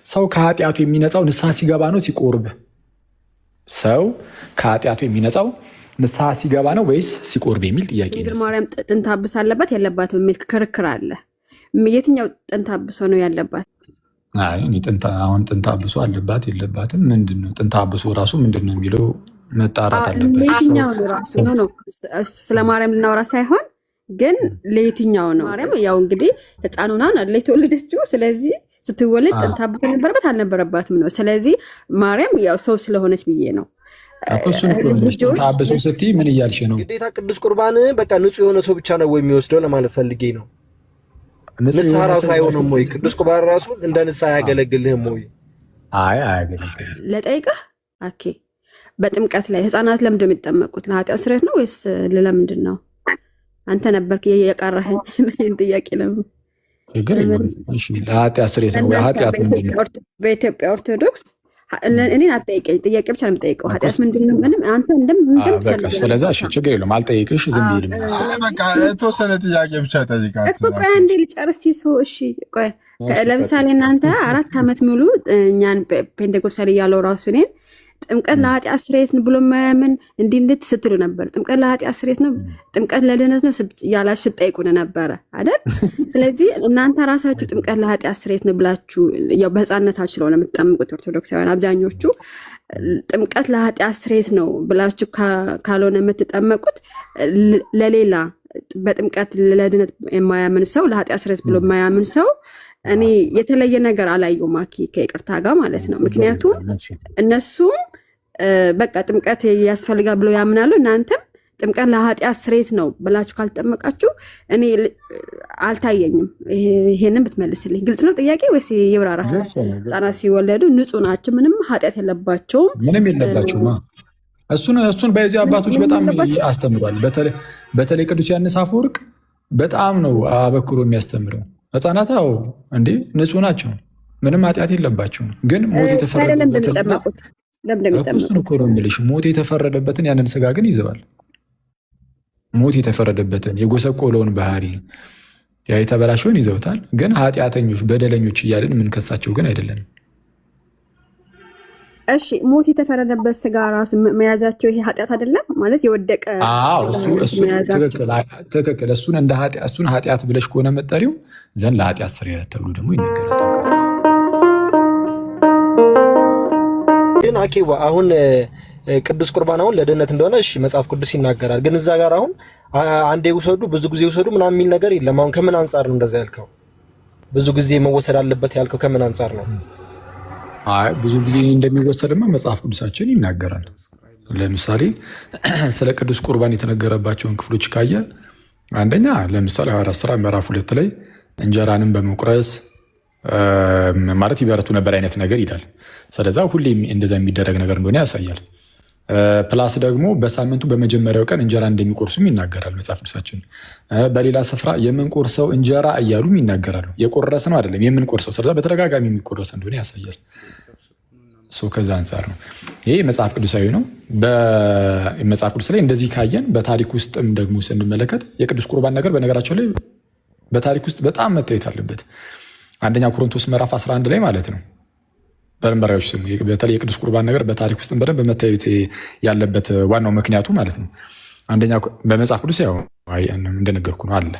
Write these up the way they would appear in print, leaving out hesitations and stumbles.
ሰው ከኃጢአቱ የሚነጻው ንስሐ ሲገባ ነው ሲቆርብ? ሰው ከኃጢአቱ የሚነጻው ንስሐ ሲገባ ነው ወይስ ሲቆርብ የሚል ጥያቄ ነው። ድንግል ማርያም ጥንተ አብሶ አለባት የለባትም የሚል ክርክር አለ። የትኛው ጥንተ አብሶ ነው ያለባት? አሁን ጥንተ አብሶ አለባት የለባትም ምንድን ነው? ጥንተ አብሶ ራሱ ምንድን ነው የሚለው መጣራት አለበት። ለየትኛው ነው ራሱ ነው ስለ ማርያም ልናወራ ሳይሆን ግን ለየትኛው ነው? ማርያም ያው እንግዲህ ሕፃን ሆና ነው የተወለደችው። ስለዚህ ስትወለድ ጥንተ አብሶ ነበረበት አልነበረባትም ነው። ስለዚህ ማርያም ያው ሰው ስለሆነች ብዬ ነው። ጥንተ አብሶ ስትይ ምን እያልሽ ነው? ግዴታ ቅዱስ ቁርባን በቃ ንጹህ የሆነ ሰው ብቻ ነው የሚወስደው ለማለት ፈልጌ ነው። ንስሐ ራሱ አይሆንም ወይ? ቅዱስ ቁርባን ራሱ እንደ ንስሐ አያገለግልህም ወይ? አያገለግልም። ለጠይቀህ ኦኬ። በጥምቀት ላይ ህፃናት ለምንድን ነው የሚጠመቁት? ለኃጢአት ስርየት ነው ወይስ ለምንድን ነው? አንተ ነበርክ የቀረኸኝ ይህን ጥያቄ ለምን ችግር የለም። እሺ ለኃጢአት ስርየት ነው ወይ? ኃጢአት ምንድን ነው? በኢትዮጵያ ኦርቶዶክስ እኔን አትጠይቀኝ፣ ጥያቄ ብቻ ነው የምጠይቀው። ኃጢአት ምንድን ነው? ምንም አንተ እንደምትፈልግ ስለዛ እሺ ችግር የለውም አልጠይቅሽ። ዝም ብዬ በቃ የተወሰነ ጥያቄ ብቻ ጠይቃት እኮ። ቆይ አንዴ ልጨርስ። እሺ ቆይ ለምሳሌ እናንተ 4 ዓመት ሙሉ እኛን ፔንቴኮስታል እያለው ራሱ እኔን ጥምቀት ለኃጢአት ስርየት ብሎ ማያምን እንዲህ ስትሉ ነበር። ጥምቀት ለኃጢአት ስርየት ነው፣ ጥምቀት ለድህነት ነው ያላችሁ ስትጠይቁን ነበረ አይደል? ስለዚህ እናንተ ራሳችሁ ጥምቀት ለኃጢአት ስርየት ነው ብላችሁ ያው በህፃንነታችሁ ስለሆነ የምትጠምቁት ኦርቶዶክሳውያን አብዛኞቹ ጥምቀት ለኃጢአት ስርየት ነው ብላችሁ ካልሆነ የምትጠመቁት ለሌላ በጥምቀት ለድህነት የማያምን ሰው ለኃጢአት ስርየት ብሎ የማያምን ሰው እኔ የተለየ ነገር አላየሁም። ማኪ ከይቅርታ ጋር ማለት ነው። ምክንያቱም እነሱም በቃ ጥምቀት ያስፈልጋል ብለው ያምናሉ። እናንተም ጥምቀት ለኃጢአት ስርየት ነው ብላችሁ ካልጠመቃችሁ እኔ አልታየኝም። ይሄንን ብትመልስልኝ። ግልጽ ነው ጥያቄ ወይስ ይብራራ? ህጻናት ሲወለዱ ንጹህ ናቸው፣ ምንም ኃጢአት የለባቸውም። ምንም የለባቸውም። እሱን በዚህ አባቶች በጣም አስተምሯል። በተለይ ቅዱስ ዮሐንስ አፈወርቅ በጣም ነው አበክሮ የሚያስተምረው። ህፃናት እንዴ ንጹህ ናቸው፣ ምንም ኃጢአት የለባቸውም። ግን ሞት ሞት የተፈረደበትን ያንን ስጋ ግን ይዘዋል። ሞት የተፈረደበትን የጎሰቆለውን ባህሪ ያ የተበላሸውን ይዘውታል። ግን ኃጢአተኞች በደለኞች እያልን የምንከሳቸው ግን አይደለም። እሺ ሞት የተፈረደበት ስጋ ራሱ መያዛቸው ይሄ ኃጢአት አይደለም ማለት የወደቀ ትክክል። እሱን ኃጢአት ብለሽ ከሆነ መጠሪው ዘንድ ለኃጢአት ስርየት ተብሎ ደግሞ ይነገራል። ግን አኬዋ አሁን ቅዱስ ቁርባን አሁን ለድህነት እንደሆነ እሺ መጽሐፍ ቅዱስ ይናገራል። ግን እዛ ጋር አሁን አንዴ ውሰዱ ብዙ ጊዜ ውሰዱ ምናምን የሚል ነገር የለም። አሁን ከምን አንጻር ነው እንደዛ ያልከው? ብዙ ጊዜ መወሰድ አለበት ያልከው ከምን አንጻር ነው? ብዙ ጊዜ እንደሚወሰድማ መጽሐፍ ቅዱሳችን ይናገራል። ለምሳሌ ስለ ቅዱስ ቁርባን የተነገረባቸውን ክፍሎች ካየ አንደኛ ለምሳሌ ሐዋርያት ሥራ ምዕራፍ 2 ላይ እንጀራንም በመቁረስ ማለት ይበረቱ ነበር አይነት ነገር ይላል። ስለዛ ሁሌም እንደዛ የሚደረግ ነገር እንደሆነ ያሳያል። ፕላስ ደግሞ በሳምንቱ በመጀመሪያው ቀን እንጀራ እንደሚቆርሱም ይናገራል መጽሐፍ ቅዱሳችን። በሌላ ስፍራ የምንቆርሰው እንጀራ እያሉም ይናገራሉ። የቆረስ ነው አይደለም የምንቆርሰው። ስለዛ በተደጋጋሚ የሚቆረስ እንደሆነ ያሳያል። ከዛ አንጻር ነው ይሄ መጽሐፍ ቅዱሳዊ ነው። በመጽሐፍ ቅዱስ ላይ እንደዚህ ካየን በታሪክ ውስጥም ደግሞ ስንመለከት የቅዱስ ቁርባን ነገር በነገራቸው ላይ በታሪክ ውስጥ በጣም መታየት አለበት። አንደኛ ቆሮንቶስ ምዕራፍ 11 ላይ ማለት ነው። በመመሪያዎች ስሙ በተለይ የቅዱስ ቁርባን ነገር በታሪክ ውስጥ በደንብ መታየት ያለበት ዋናው ምክንያቱ ማለት ነው። አንደኛ በመጽሐፍ ቅዱስ ያው እንደነገርኩ ነው አለ።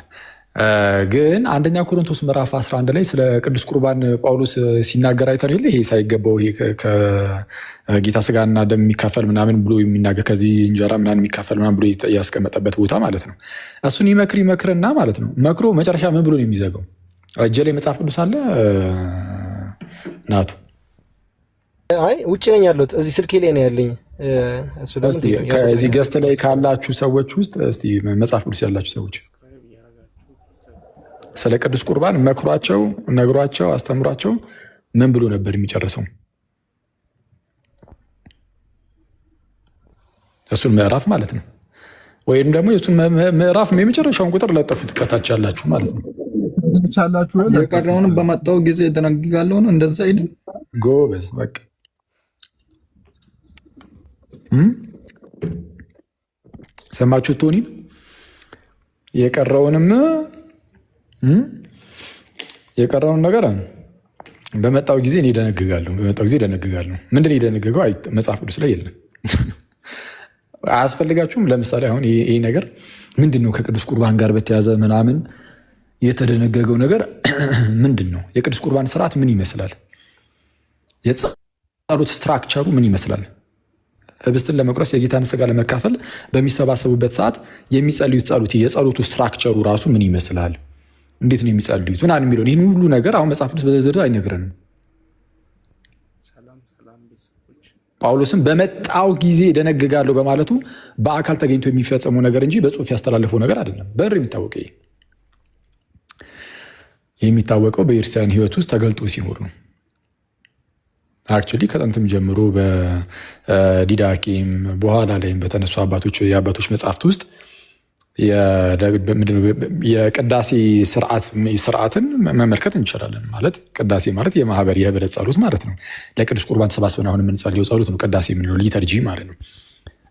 ግን አንደኛ ቆሮንቶስ ምዕራፍ 11 ላይ ስለ ቅዱስ ቁርባን ጳውሎስ ሲናገር አይተን ይሄ ሳይገባው ከጌታ ስጋና ደም የሚካፈል ምናምን ብሎ የሚናገር ከዚህ እንጀራ ምናምን የሚካፈል ምናምን ብሎ ያስቀመጠበት ቦታ ማለት ነው። እሱን ይመክርና ማለት ነው መክሮ መጨረሻ ምን ብሎ ነው የሚዘጋው? እጄ ላይ መጽሐፍ ቅዱስ አለ ናቱ። አይ ውጭ ነኝ ያለሁት እዚህ ስልኬ ላይ ነው ያለኝ። ከዚህ ገስት ላይ ካላችሁ ሰዎች ውስጥ እስቲ መጽሐፍ ቅዱስ ያላችሁ ሰዎች ስለ ቅዱስ ቁርባን መክሯቸው፣ ነግሯቸው፣ አስተምሯቸው ምን ብሎ ነበር የሚጨርሰው? እሱን ምዕራፍ ማለት ነው። ወይም ደግሞ የእሱን ምዕራፍ የመጨረሻውን ቁጥር ለጠፉት ከታች ያላችሁ ማለት ነው። የቀረውንም በመጣው ጊዜ ደነግጋለሁ ነው እንደዛ አይደል? ጎበዝ በቃ ሰማችሁ ቶኒ የቀረውን ነገር በመጣው ጊዜ እኔ ደነግጋለሁ። ምንድን የደነገገው መጽሐፍ ቅዱስ ላይ የለም። አያስፈልጋችሁም። ለምሳሌ አሁን ይሄ ነገር ምንድን ነው? ከቅዱስ ቁርባን ጋር በተያዘ ምናምን የተደነገገው ነገር ምንድን ነው? የቅዱስ ቁርባን ስርዓት ምን ይመስላል? የጸሎት ስትራክቸሩ ምን ይመስላል? ህብስትን ለመቁረስ የጌታን ስጋ ለመካፈል በሚሰባሰቡበት ሰዓት የሚጸልዩት ጸሎት የጸሎቱ ስትራክቸሩ ራሱ ምን ይመስላል? እንዴት ነው የሚጸልዩት? ምናምን የሚለውን ይህን ሁሉ ነገር አሁን መጽሐፍ ቅዱስ በዝርዝር አይነግረንም። ጳውሎስም በመጣው ጊዜ ደነግጋለሁ በማለቱ በአካል ተገኝቶ የሚፈጸመው ነገር እንጂ በጽሁፍ ያስተላለፈው ነገር አይደለም። በር የሚታወቀው በክርስቲያን ህይወት ውስጥ ተገልጦ ሲኖር ነው። አክቹዋሊ ከጥንትም ጀምሮ በዲዳኬም በኋላ ላይም በተነሱ የአባቶች መጽሐፍት ውስጥ የቅዳሴ ስርዓትን መመልከት እንችላለን። ማለት ቅዳሴ ማለት የማህበር የህብረት ጸሎት ማለት ነው። ለቅዱስ ቁርባን ተሰባስበን አሁን የምንጸልየው ጸሎት ነው ቅዳሴ የምንለው ሊተርጂ ማለት ነው።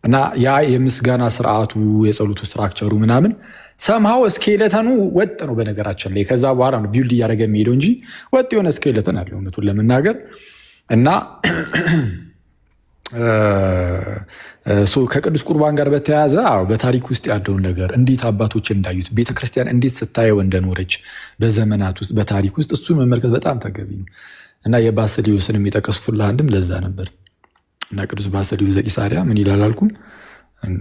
እና ያ የምስጋና ስርዓቱ የጸሎቱ ስትራክቸሩ ምናምን ሰምሃው ስኬለተኑ ወጥ ነው። በነገራችን ላይ ከዛ በኋላ ነው ቢውልድ እያደረገ የሚሄደው እንጂ ወጥ የሆነ ስኬለተን አለው እውነቱን ለመናገር እና ከቅዱስ ቁርባን ጋር በተያያዘ በታሪክ ውስጥ ያለውን ነገር እንዴት አባቶች እንዳዩት ቤተክርስቲያን እንዴት ስታየው እንደኖረች በዘመናት ውስጥ በታሪክ ውስጥ እሱን መመልከት በጣም ተገቢ ነው እና የባስልዮስን የሚጠቀስኩልህ አንድም ለዛ ነበር እና ቅዱስ ባስልዮስ ዘቂሳርያ ምን ይላል አልኩም?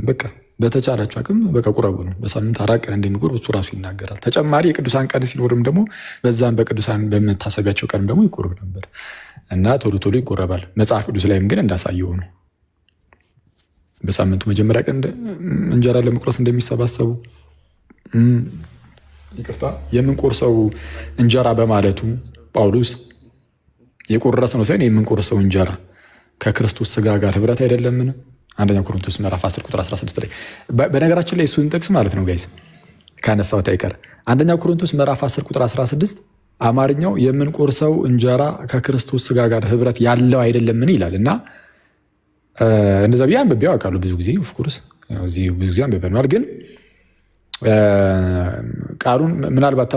በቃ በተቻላችሁ አቅም በቃ ቁረቡ ነው። በሳምንት 4 ቀን እንደሚቆርብ እሱ ራሱ ይናገራል። ተጨማሪ የቅዱሳን ቀን ሲኖርም ደግሞ በዛን በቅዱሳን በመታሰቢያቸው ቀን ደግሞ ይቆርብ ነበር እና ቶሎ ቶሎ ይቆረባል። መጽሐፍ ቅዱስ ላይም ግን እንዳሳየው ነው። በሳምንቱ መጀመሪያ ቀን እንጀራ ለመቁረስ እንደሚሰባሰቡ የምንቆርሰው እንጀራ በማለቱ ጳውሎስ የቆረስ ነው ሳይሆን የምንቆርሰው እንጀራ ከክርስቶስ ስጋ ጋር ህብረት አይደለምን? አንደኛ ቆሮንቶስ ምዕራፍ 10 ቁጥር 16 ላይ በነገራችን ላይ እሱን ጥቅስ ማለት ነው ጋይስ ካነሳሁት አይቀር አንደኛ ቆሮንቶስ ምዕራፍ 10 ቁጥር 16 አማርኛው የምንቆርሰው እንጀራ ከክርስቶስ ስጋ ጋር ህብረት ያለው አይደለምን ይላል እና እንደዛ ብዬ አንብቤው አውቃለሁ ብዙ ጊዜ ኦፍኮርስ እዚህ ብዙ ጊዜ አንብበነዋል። ግን ቃሉን ምናልባት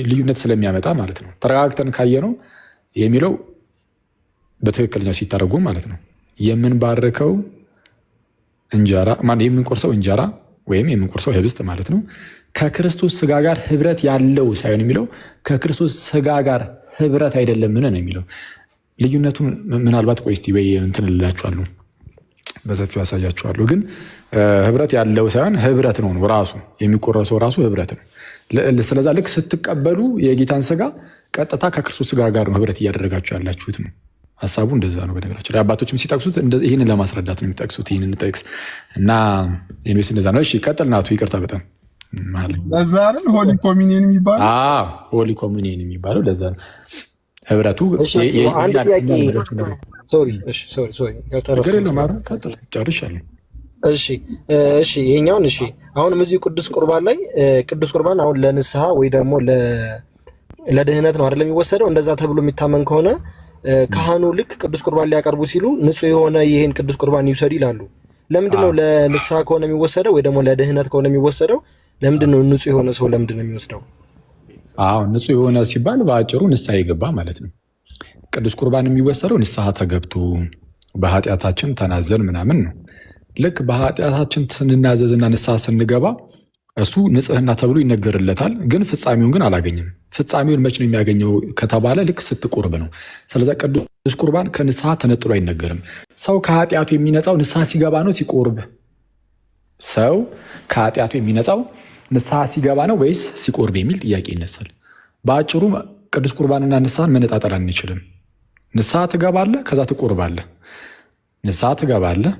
ልዩነት ስለሚያመጣ ማለት ነው ተረጋግተን ካየነው የሚለው በትክክለኛው ሲተረጎም ማለት ነው የምንባርከው እንጀራ የምንቆርሰው እንጀራ ወይም የምንቆርሰው ህብስት ማለት ነው ከክርስቶስ ስጋ ጋር ህብረት ያለው ሳይሆን የሚለው ከክርስቶስ ስጋ ጋር ህብረት አይደለምን ነው የሚለው። ልዩነቱን ምናልባት ቆይ እስቲ ወይ እንትን እላችኋለሁ በሰፊው ያሳያችኋለሁ። ግን ህብረት ያለው ሳይሆን ህብረት ነው ራሱ የሚቆረሰው ራሱ ህብረት ነው። ስለዛ ልክ ስትቀበሉ የጌታን ስጋ ቀጥታ ከክርስቶስ ስጋ ጋር ነው ህብረት እያደረጋችሁ ያላችሁት ነው። ሀሳቡ እንደዛ ነው። በነገራችን ላይ አባቶችም ሲጠቅሱት ይህንን ለማስረዳት ነው የሚጠቅሱት። ይህንን ጠቅስ እና ኢንቨስት እንደዛ ነው። እሺ ቀጥል ናቱ። ይቅርታ በጣም ለዛ አይደል ሆሊ ኮሚኒየን የሚባለው? ሆሊ ኮሚኒየን የሚባለው ለዛ ነው ህብረቱ። አንድ ጥያቄ ጨርሻለሁ። እሺ ይሄኛውን አሁንም እዚሁ ቅዱስ ቁርባን ላይ ቅዱስ ቁርባን አሁን ለንስሐ ወይ ደግሞ ለድህነት ነው አይደለም የሚወሰደው? እንደዛ ተብሎ የሚታመን ከሆነ ካህኑ ልክ ቅዱስ ቁርባን ሊያቀርቡ ሲሉ ንጹህ የሆነ ይሄን ቅዱስ ቁርባን ይውሰዱ ይላሉ። ለምንድን ነው ለንስሐ ከሆነ የሚወሰደው ወይ ደግሞ ለድህነት ከሆነ የሚወሰደው ለምንድን ነው ንጹህ የሆነ ሰው ለምንድን ነው የሚወስደው? ንጹህ የሆነ ሲባል በአጭሩ ንስሐ የገባ ማለት ነው። ቅዱስ ቁርባን የሚወሰደው ንስሐ ተገብቶ በኃጢአታችን ተናዘን ምናምን ነው። ልክ በኃጢአታችን ስንናዘዝና ንስሐ ስንገባ እሱ ንጽህና ተብሎ ይነገርለታል። ግን ፍጻሜውን ግን አላገኝም። ፍጻሜውን መች ነው የሚያገኘው ከተባለ ልክ ስትቆርብ ነው። ስለዚህ ቅዱስ ቁርባን ከንስሐ ተነጥሎ አይነገርም። ሰው ከኃጢአቱ የሚነጻው ንስሐ ሲገባ ነው ሲቆርብ? ሰው ከኃጢአቱ የሚነጻው ንስሐ ሲገባ ነው ወይስ ሲቆርብ የሚል ጥያቄ ይነሳል። በአጭሩ ቅዱስ ቁርባንና ንስሐን መነጣጠል አንችልም። ንስሐ ትገባለህ፣ ከዛ ትቆርባለህ። ንስሐ ትገባለህ፣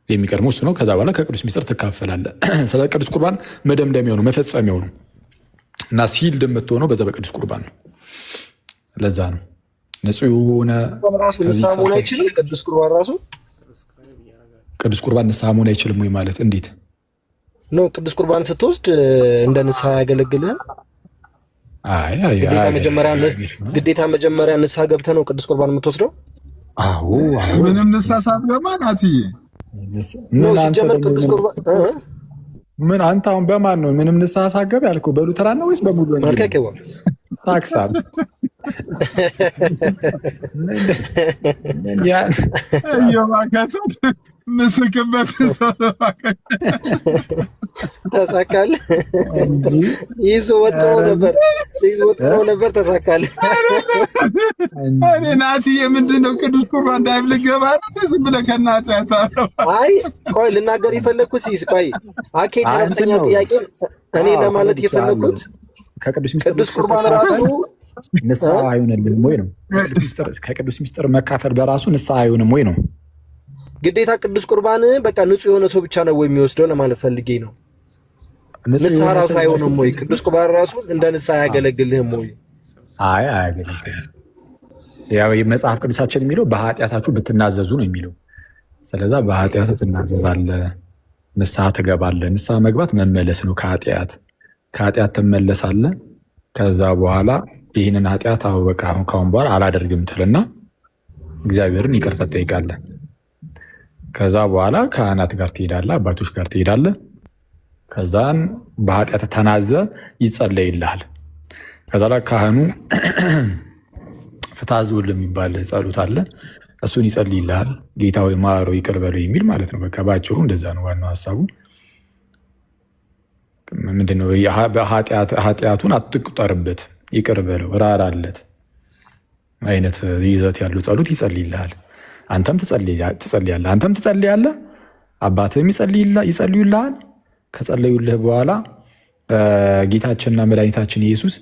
የሚቀድመው እሱ ነው። ከዛ በኋላ ከቅዱስ ሚስጥር ትካፈላለህ። ስለ ቅዱስ ቁርባን መደምደሚያው ነው መፈጸሚያው ነው እና ሲል የምትሆነው በዛ በቅዱስ ቁርባን ነው። ለዛ ነው ንጹህ የሆነ ንስሐ መሆን አይችልም። ቅዱስ ቁርባን ራሱ ቅዱስ ቁርባን ንስሐ መሆን አይችልም ወይ ማለት እንዴት ነው? ቅዱስ ቁርባን ስትወስድ እንደ ንስሐ ያገለግልህም? ግዴታ መጀመሪያ ንስሐ ገብተህ ነው ቅዱስ ቁርባን የምትወስደው? ምንም ንስሐ ሳትገባ ናትዬ ሲጀመር ቅዱስ ቁርባን ምን አንተ አሁን በማን ነው ምንም ንስሐ ሳትገባ ያልከው? በሉተራን ነው ወይስ በሙሉ ወንጌል? ታክሳል ምስክበት ተሳካል። ይዞ ወጥሮ ነበር ተሳካል። እኔ ናትዬ ምንድን ነው ቅዱስ ቁርባን እንዳይብል ገባ ዝም ብለህ ከእናትህ ያታለው። አይ ቆይ ልናገር የፈለግኩት ሲስ ቆይ አኬ ተረተኛ ጥያቄ እኔ ለማለት የፈለግኩት ቅዱስ ቁርባን ራሱ ንስሐ አይሆንልም ወይ ነው? ከቅዱስ ሚስጥር መካፈል በራሱ ንስሐ አይሆንም ወይ ነው? ግዴታ ቅዱስ ቁርባን በቃ ንጹህ የሆነ ሰው ብቻ ነው ወይ የሚወስደው ለማለት ፈልጌ ነው። ንስሐ ራሱ አይሆንም ወይ? ቅዱስ ቁርባን ራሱ እንደ ንስሐ አያገለግልህም ወይ? አይ አያገለግልም። ያው የመጽሐፍ ቅዱሳችን የሚለው በኃጢአታችሁ ብትናዘዙ ነው የሚለው። ስለዚህ በኃጢአት ትናዘዛለህ፣ ንስሐ ትገባለህ። ንስሐ መግባት መመለስ ነው ከኃጢአት ትመለሳለህ። ከዛ በኋላ ይህንን ኃጢአት በቃ ካሁን በኋላ አላደርግም ትልና እግዚአብሔርን ይቅርታ ትጠይቃለህ። ከዛ በኋላ ካህናት ጋር ትሄዳለህ፣ አባቶች ጋር ትሄዳለህ። ከዛን በኃጢአት ተናዘ ይጸለይልሃል። ከዛ ላይ ካህኑ ፍትሐ ዝውል የሚባል ጸሎት አለ። እሱን ይጸልይልሃል። ጌታ ሆይ ማረው ይቅር በለው የሚል ማለት ነው። በቃ በአጭሩ እንደዛ ነው ዋናው ሀሳቡ። ምንድነው? ኃጢአቱን አትቁጠርበት፣ ይቅር በለው፣ ራራለት አይነት ይዘት ያለው ጸሎት ይጸልይልሃል። አንተም ትጸልያለህ፣ አባትህም ይጸልዩልሃል። ከጸለዩልህ በኋላ ጌታችንና መድኃኒታችን ኢየሱስ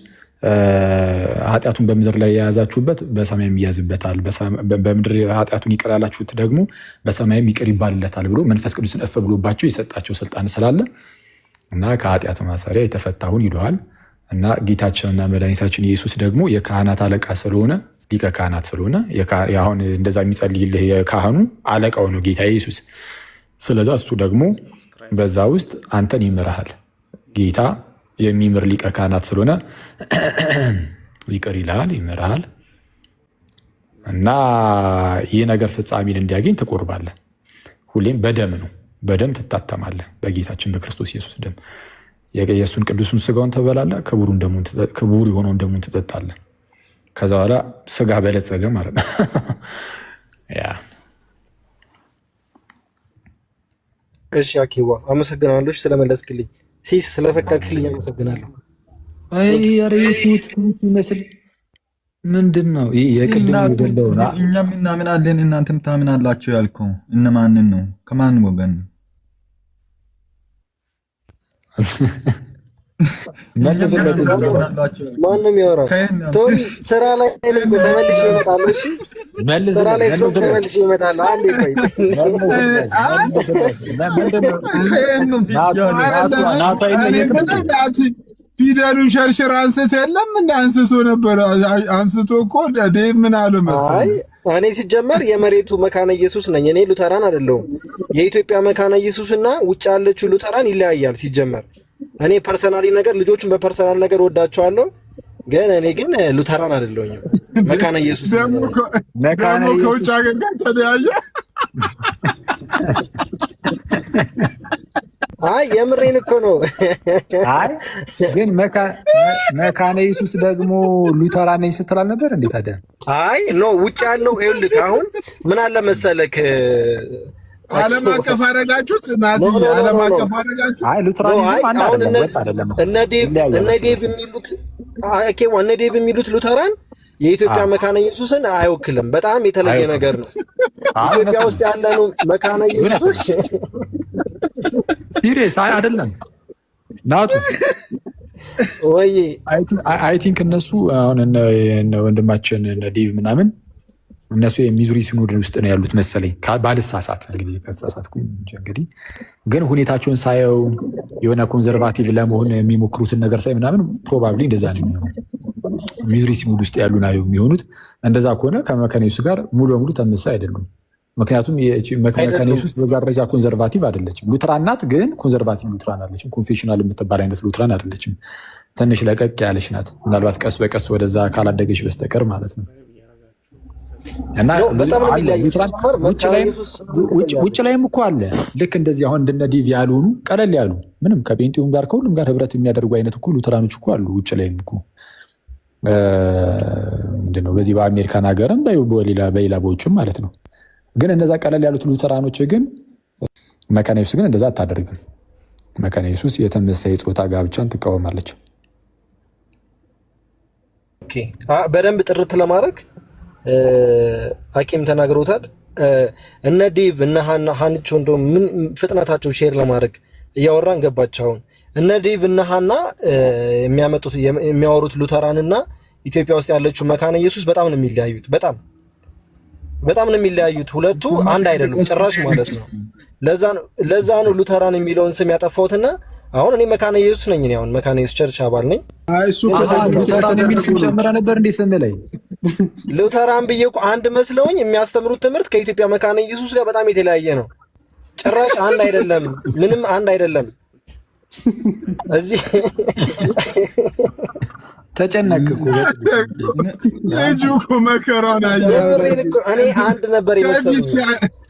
ኃጢአቱን በምድር ላይ የያዛችሁበት በሰማይም ይያዝበታል፣ በምድር ኃጢአቱን ይቅር ያላችሁት ደግሞ በሰማይም ይቅር ይባልለታል ብሎ መንፈስ ቅዱስን እፍ ብሎባቸው የሰጣቸው ስልጣን ስላለ እና ከኃጢአት ማሰሪያ የተፈታሁን ይለዋል። እና ጌታችንና መድኃኒታችን ኢየሱስ ደግሞ የካህናት አለቃ ስለሆነ ሊቀ ካህናት ስለሆነ አሁን እንደዛ የሚጸልይልህ የካህኑ አለቃው ነው ጌታ ኢየሱስ። ስለዛ እሱ ደግሞ በዛ ውስጥ አንተን ይምርሃል። ጌታ የሚምር ሊቀ ካህናት ስለሆነ ይቅር ይልሃል፣ ይምርሃል። እና ይህ ነገር ፍጻሜን እንዲያገኝ ትቆርባለህ። ሁሌም በደም ነው፣ በደም ትታተማለህ፣ በጌታችን በክርስቶስ ኢየሱስ ደም። የእሱን ቅዱሱን ስጋውን ትበላለህ፣ ክቡር የሆነውን ደሙን ትጠጣለህ። ከዛ በኋላ ስጋ በለጸገ ማለት ነው። እሺ አኪዋ አመሰግናለሁ ስለመለስክልኝ። ሲስ ስለፈቀድክልኝ አመሰግናለሁ። ይመስል ምንድን ነው የቅድም እኛም እናምናለን እናንተም ታምናላችሁ ያልከው እነማንን ነው? ከማን ወገን ነው? ማንም ያወራው ቶሚ ስራ ላይ ተመልሼ እመጣለሁ። እሺ ስራ ላይ ተመልሼ እመጣለሁ። አንዴ ቆይ ፊደሉን ሸርሽር አንስት የለም እንደ አንስቶ ነበር። አንስቶ እኮ ዴቭ ምን አለ መሰለኝ። እኔ ሲጀመር የመሬቱ መካነ ኢየሱስ ነኝ። እኔ ሉተራን አይደለሁም። የኢትዮጵያ መካነ ኢየሱስ እና ውጭ ያለችው ሉተራን ይለያያል ሲጀመር። እኔ ፐርሰናሊ ነገር ልጆቹን በፐርሰናል ነገር ወዳቸዋለሁ፣ ግን እኔ ግን ሉተራን አይደለሁም። መካነ ኢየሱስ ደግሞ ከውጭ ሀገር ጋር ተለያየ። አይ የምሬን እኮ ነው። አይ ግን መካነ ኢየሱስ ደግሞ ሉተራን ነኝ ስትል አልነበር እንዴ ታዲያ? አይ ኖ ውጭ ያለው ይኸውልህ፣ አሁን ምን አለ መሰለክ ዓለም አቀፍ አደረጋችሁት ናቲ፣ ዓለም አቀፍ አደረጋችሁት። አይ ሉተራኒዝም አንድ አይደለም። እነ ዴቭ የሚሉት ሉተራን የኢትዮጵያ መካነ ኢየሱስን አይወክልም። በጣም የተለየ ነገር ነው። ኢትዮጵያ ውስጥ ያለነው መካነ ኢየሱስ ሲሪየስ አይደለም ናቱ ወይ አይ ቲንክ እነሱ አሁን እነ ወንድማችን እነ ዴቭ ምናምን እነሱ የሚዙሪ ሲኖድ ውስጥ ነው ያሉት መሰለኝ፣ ባልሳሳት እንግዲህ ከተሳሳትኩኝ እንግዲህ። ግን ሁኔታቸውን ሳየው የሆነ ኮንዘርቫቲቭ ለመሆን የሚሞክሩትን ነገር ሳይ ምናምን ፕሮባብሊ እንደዛ ነው የሚሆነው። ሚዙሪ ሲኖድ ውስጥ ያሉ ነው የሚሆኑት። እንደዛ ከሆነ ከመካነ ኢየሱስ ጋር ሙሉ በሙሉ ተመሳሳይ አይደሉም። ምክንያቱም መካነ ኢየሱስ በዛ ደረጃ ኮንዘርቫቲቭ አይደለችም። ሉትራን ናት፣ ግን ኮንዘርቫቲቭ ሉትራን አይደለችም። ኮንፌሽናል የምትባል አይነት ሉትራን አይደለችም። ትንሽ ለቀቅ ያለች ናት። ምናልባት ቀስ በቀስ ወደዛ ካላደገች በስተቀር ማለት ነው። እና ውጭ ላይም እኮ አለ ልክ እንደዚህ አሁን እንደነ ዴቭ ያልሆኑ ቀለል ያሉ ምንም ከጴንጤውም ጋር ከሁሉም ጋር ህብረት የሚያደርጉ አይነት እኮ ሉተራኖች እኮ አሉ ውጭ ላይም እኮ። ምንድነው በዚህ በአሜሪካን ሀገርም በሌላ ቦችም ማለት ነው። ግን እነዛ ቀለል ያሉት ሉተራኖች ግን መካነ ኢየሱስ ግን እንደዛ አታደርግም። መካነ ኢየሱስ የተመሳሳይ ጾታ ጋብቻን ትቃወማለች። ኦኬ በደንብ ጥርት ለማድረግ ሐኪም ተናግሮታል። እነ ዴቭ እነ ሀንቾ እንደው ምን ፍጥነታቸው ሼር ለማድረግ እያወራን ገባቸው። አሁን እነ ዴቭ እነ ሀና የሚያወሩት ሉተራንና ኢትዮጵያ ውስጥ ያለችው መካነ ኢየሱስ በጣም ነው የሚለያዩት። በጣም ነው የሚለያዩት። ሁለቱ አንድ አይደሉም ጭራሽ ማለት ነው። ለዛ ነው ሉተራን የሚለውን ስም ያጠፋሁትና አሁን እኔ መካነ ኢየሱስ ነኝ። እኔ አሁን መካነ ኢየሱስ ቸርች አባል ነኝ። ሉተራን የሚል ስም ጨምራ ነበር እንዴ ስም ላይ ሉተራን ብዬ እኮ አንድ መስለውኝ የሚያስተምሩት ትምህርት ከኢትዮጵያ መካነ ኢየሱስ ጋር በጣም የተለያየ ነው። ጭራሽ አንድ አይደለም፣ ምንም አንድ አይደለም። እዚህ ተጨነቅኩ። ልጁ እኮ መከራውን አየሁ። እኔ አንድ ነበር የመሰለኝ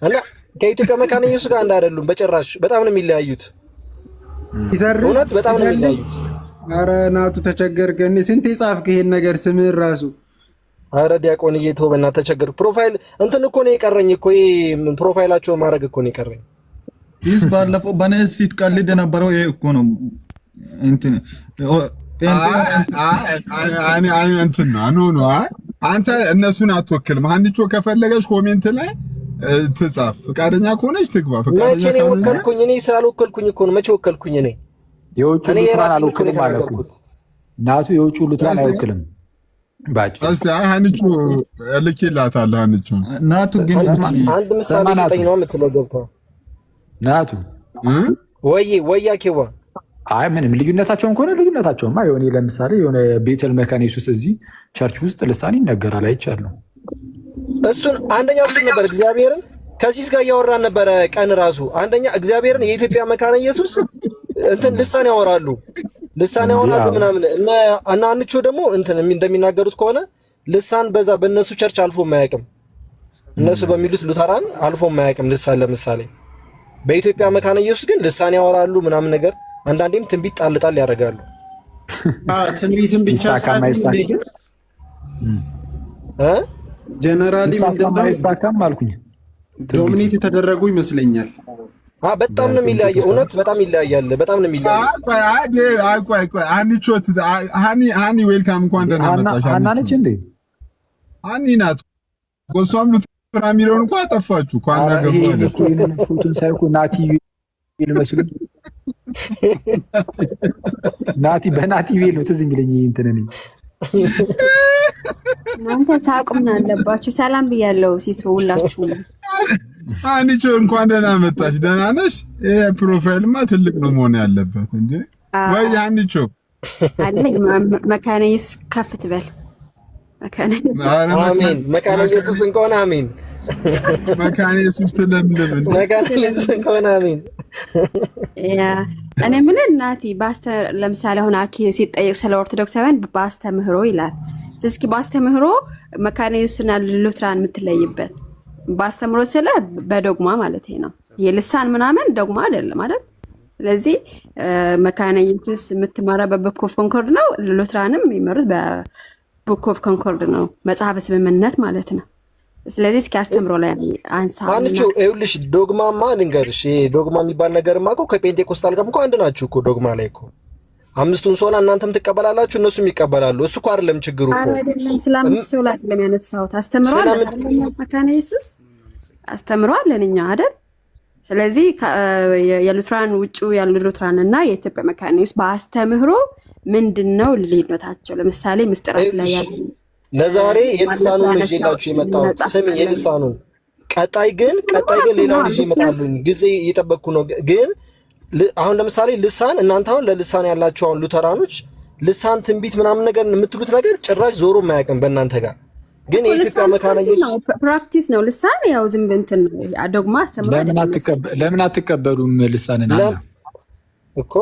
እና ከኢትዮጵያ መካነ ኢየሱስ ጋር አንድ አይደሉም በጭራሽ። በጣም ነው የሚለያዩት። እውነት በጣም ነው የሚለያዩት። ኧረ ናቱ ተቸገርክ። ስንት ጻፍክ ይሄን ነገር ስምህን ራሱ? ኧረ ዲያቆን እየተው በእናትህ ተቸገርኩ። ፕሮፋይል እንትን እኮ ነው የቀረኝ እኮ ፕሮፋይላቸውን ማድረግ እኮ ነው የቀረኝ። ይስ ባለፈው በኔ ሲትቀልድ የነበረው ይሄ እኮ ነው እንትን አንተ እነሱን አትወክልም። ሀንቾ ከፈለገች ኮሜንት ላይ ትጻፍ፣ ፈቃደኛ ከሆነች ትግባ። መቼ ነው ወከልኩኝ? እኔ ስላልወከልኩኝ እኮ ነው። መቼ ወከልኩኝ? እኔ የውጭ ሉትራን አልወክልም አልኩት። ናቱ የውጭ ሉትራን አይወክልም። ባጭ እስቲ ሀንቾ ልኬላታለሁ። ሀንቾ ናቱ ግን አንድ ምሳሌ ሰጠኝ ነው የምትለው ገብታ ናቱ ወይ አኬዋ አይ ምንም ልዩነታቸውን ከሆነ ልዩነታቸውማ የሆነ ለምሳሌ የሆነ ቤተል መካነ ኢየሱስ እዚህ ቸርች ውስጥ ልሳን ይነገራል አይቻለሁ። እሱን አንደኛው እሱ ነበር። እግዚአብሔርን ከዚህ ጋር እያወራን ነበረ ቀን ራሱ አንደኛ እግዚአብሔርን የኢትዮጵያ መካነ ኢየሱስ እንትን ልሳን ያወራሉ ምናምን እና አንቾ ደግሞ እንትን እንደሚናገሩት ከሆነ ልሳን በዛ በእነሱ ቸርች አልፎ ማያውቅም። እነሱ በሚሉት ሉተራን አልፎ ማያውቅም ልሳን። ለምሳሌ በኢትዮጵያ መካነ ኢየሱስ ግን ልሳን ያወራሉ ምናምን ነገር አንዳንዴም ትንቢት ጣልጣል ያደርጋሉ። ትንቢትን ብቻ ሳይሆን ጀነራሊ ሳካም አልኩኝ ዶሚኔት የተደረጉ ይመስለኛል። በጣም ነው የሚለያየው። እውነት በጣም ይለያያል። በጣም ነው የሚለያየው። ቆይ አንቾት ሃኒ ዌልካም እንኳን ደህና መጣሽ። አናነች እንዴ ሃኒ ናት። ጎሷም ሉትራ የሚለውን እንኳን አጠፋችሁ እኮ አናገባለ እኮ ይሄንን ፎቶን ሳይኮ ናቲ ይልመስል ናቲ በናቲ ዌል ነው ትዝ የሚለኝ እንትን ነኝ። እናንተ ታቁምና አለባችሁ። ሰላም ብያለሁ ሲሶ ሁላችሁ። አንቺ እንኳን ደህና መጣሽ። ደህና ነሽ? ይሄ ፕሮፋይልማ ትልቅ ነው መሆን ያለበት እንዴ። ወይ አንቺ አለኝ መካነ ኢየሱስ ከፍ ትበል። አሜን። መካነ ኢየሱስ እንኳን አሜን። መካነ ኢየሱስ ትለምልም እንዴ። መካነ ኢየሱስ እንኳን አሜን። እኔ ምን እናቲ ለምሳሌ አሁን አኪ ሲጠየቅ ስለ ኦርቶዶክሳውያን ባስተምህሮ ይላል። እስኪ ባስተምህሮ መካነ ኢየሱስና ሉትራን የምትለይበት ባስተምህሮ ስለ በዶግማ ማለት ነው። የልሳን ምናምን ዶግማ አይደለም አይደል? ስለዚህ መካነ ኢየሱስ የምትመራ በቡክ ኦፍ ኮንኮርድ ነው። ሉትራንም የሚመሩት በቡክ ኦፍ ኮንኮርድ ነው፣ መጽሐፈ ስምምነት ማለት ነው። ስለዚህ እስኪ አስተምሮ ላይ አንሳ አንቺ ይኸውልሽ፣ ዶግማማ ልንገርሽ፣ ዶግማ የሚባል ነገርማ እኮ ከፔንቴኮስታል ጋር እኮ አንድ ናችሁ እኮ። ዶግማ ላይ እኮ አምስቱን ሶላ እናንተም ትቀበላላችሁ እነሱም ይቀበላሉ። እሱ እኮ አይደለም ችግሩ እኮ። አይደለም ስለአምስቱ ሶላ አይደለም ያነሳሁት። አስተምሯል መካነ ኢየሱስ አስተምሯል ለኛ አይደል? ስለዚህ የሉትራን ውጪ ያሉ ሉትራን እና የኢትዮጵያ መካነ ኢየሱስ በአስተምህሮ ምንድነው ልዩነታቸው? ለምሳሌ ምስጢራት ላይ ያሉ ለዛሬ የልሳኑን ይዤላችሁ የመጣሁት ስም የልሳኑን ቀጣይ ግን ሌላውን ይዤ እመጣለሁኝ። ጊዜ እየጠበቅኩ ነው። ግን አሁን ለምሳሌ ልሳን እናንተ አሁን ለልሳን ያላችሁ አሁን ሉተራኖች ልሳን ትንቢት ምናምን ነገር የምትሉት ነገር ጭራሽ ዞሮ የማያውቅም በእናንተ ጋር። ግን የኢትዮጵያ መካነ ኢየሱስ ፕራክቲስ ነው። ልሳን ያው ዝም እንትን ነው ዶግማ አስተምሮ ለምን አትቀበሉም ልሳንን እኮ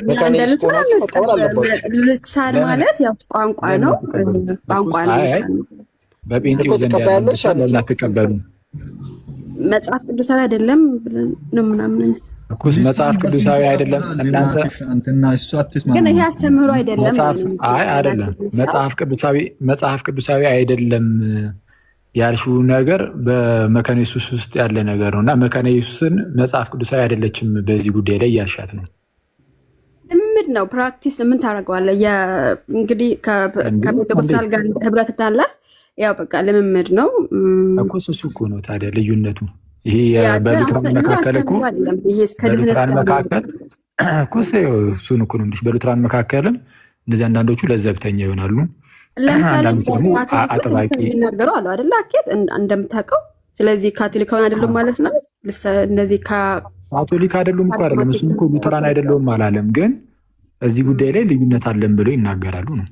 መካነ ኢየሱስ ቆናችሁ መቀበል አለባችሁ። ልሳን ማለት ያው ቋንቋ ነው። ቋንቋ ነው ልሳን በጴንጤው ዘንድ ለምን አትቀበሉም? መጽሐፍ ቅዱሳዊ አይደለም ነው ምናምን እኩስ መጽሐፍ ቅዱሳዊ አይደለም። እናንተ ግን ይሄ አስተምህሮ አይደለም። አይደለም መጽሐፍ ቅዱሳዊ አይደለም ያልሽው ነገር በመካነ ኢየሱስ ውስጥ ያለ ነገር ነው እና መካነ ኢየሱስን መጽሐፍ ቅዱሳዊ አይደለችም በዚህ ጉዳይ ላይ እያልሻት ነው። ልምድ ነው፣ ፕራክቲስ ምን ታደርገዋለህ? እንግዲህ ከጴንጤቆስታል ጋር ህብረት እንዳላት ያው በቃ ልምምድ ነው እኮ። እሱ እኮ ነው ታዲያ ልዩነቱ። ይሄ በሉትራን መካከል እኮ በሉትራን መካከል እኮ እሱን እኮ ነው እንዴ። በሉትራን መካከልም እንደዚህ አንዳንዶቹ ለዘብተኛ ይሆናሉ። ለምሳሌ አጥባቂ የሚናገሩ አሉ አይደል? አኬት እንደምታውቀው። ስለዚህ ካቶሊካውን አይደሉም ማለት ነው። እነዚህ ካቶሊክ አይደሉም እኮ አይደለም። እሱም እኮ ሉተራን አይደለውም አላለም። ግን እዚህ ጉዳይ ላይ ልዩነት አለን ብለው ይናገራሉ ነው።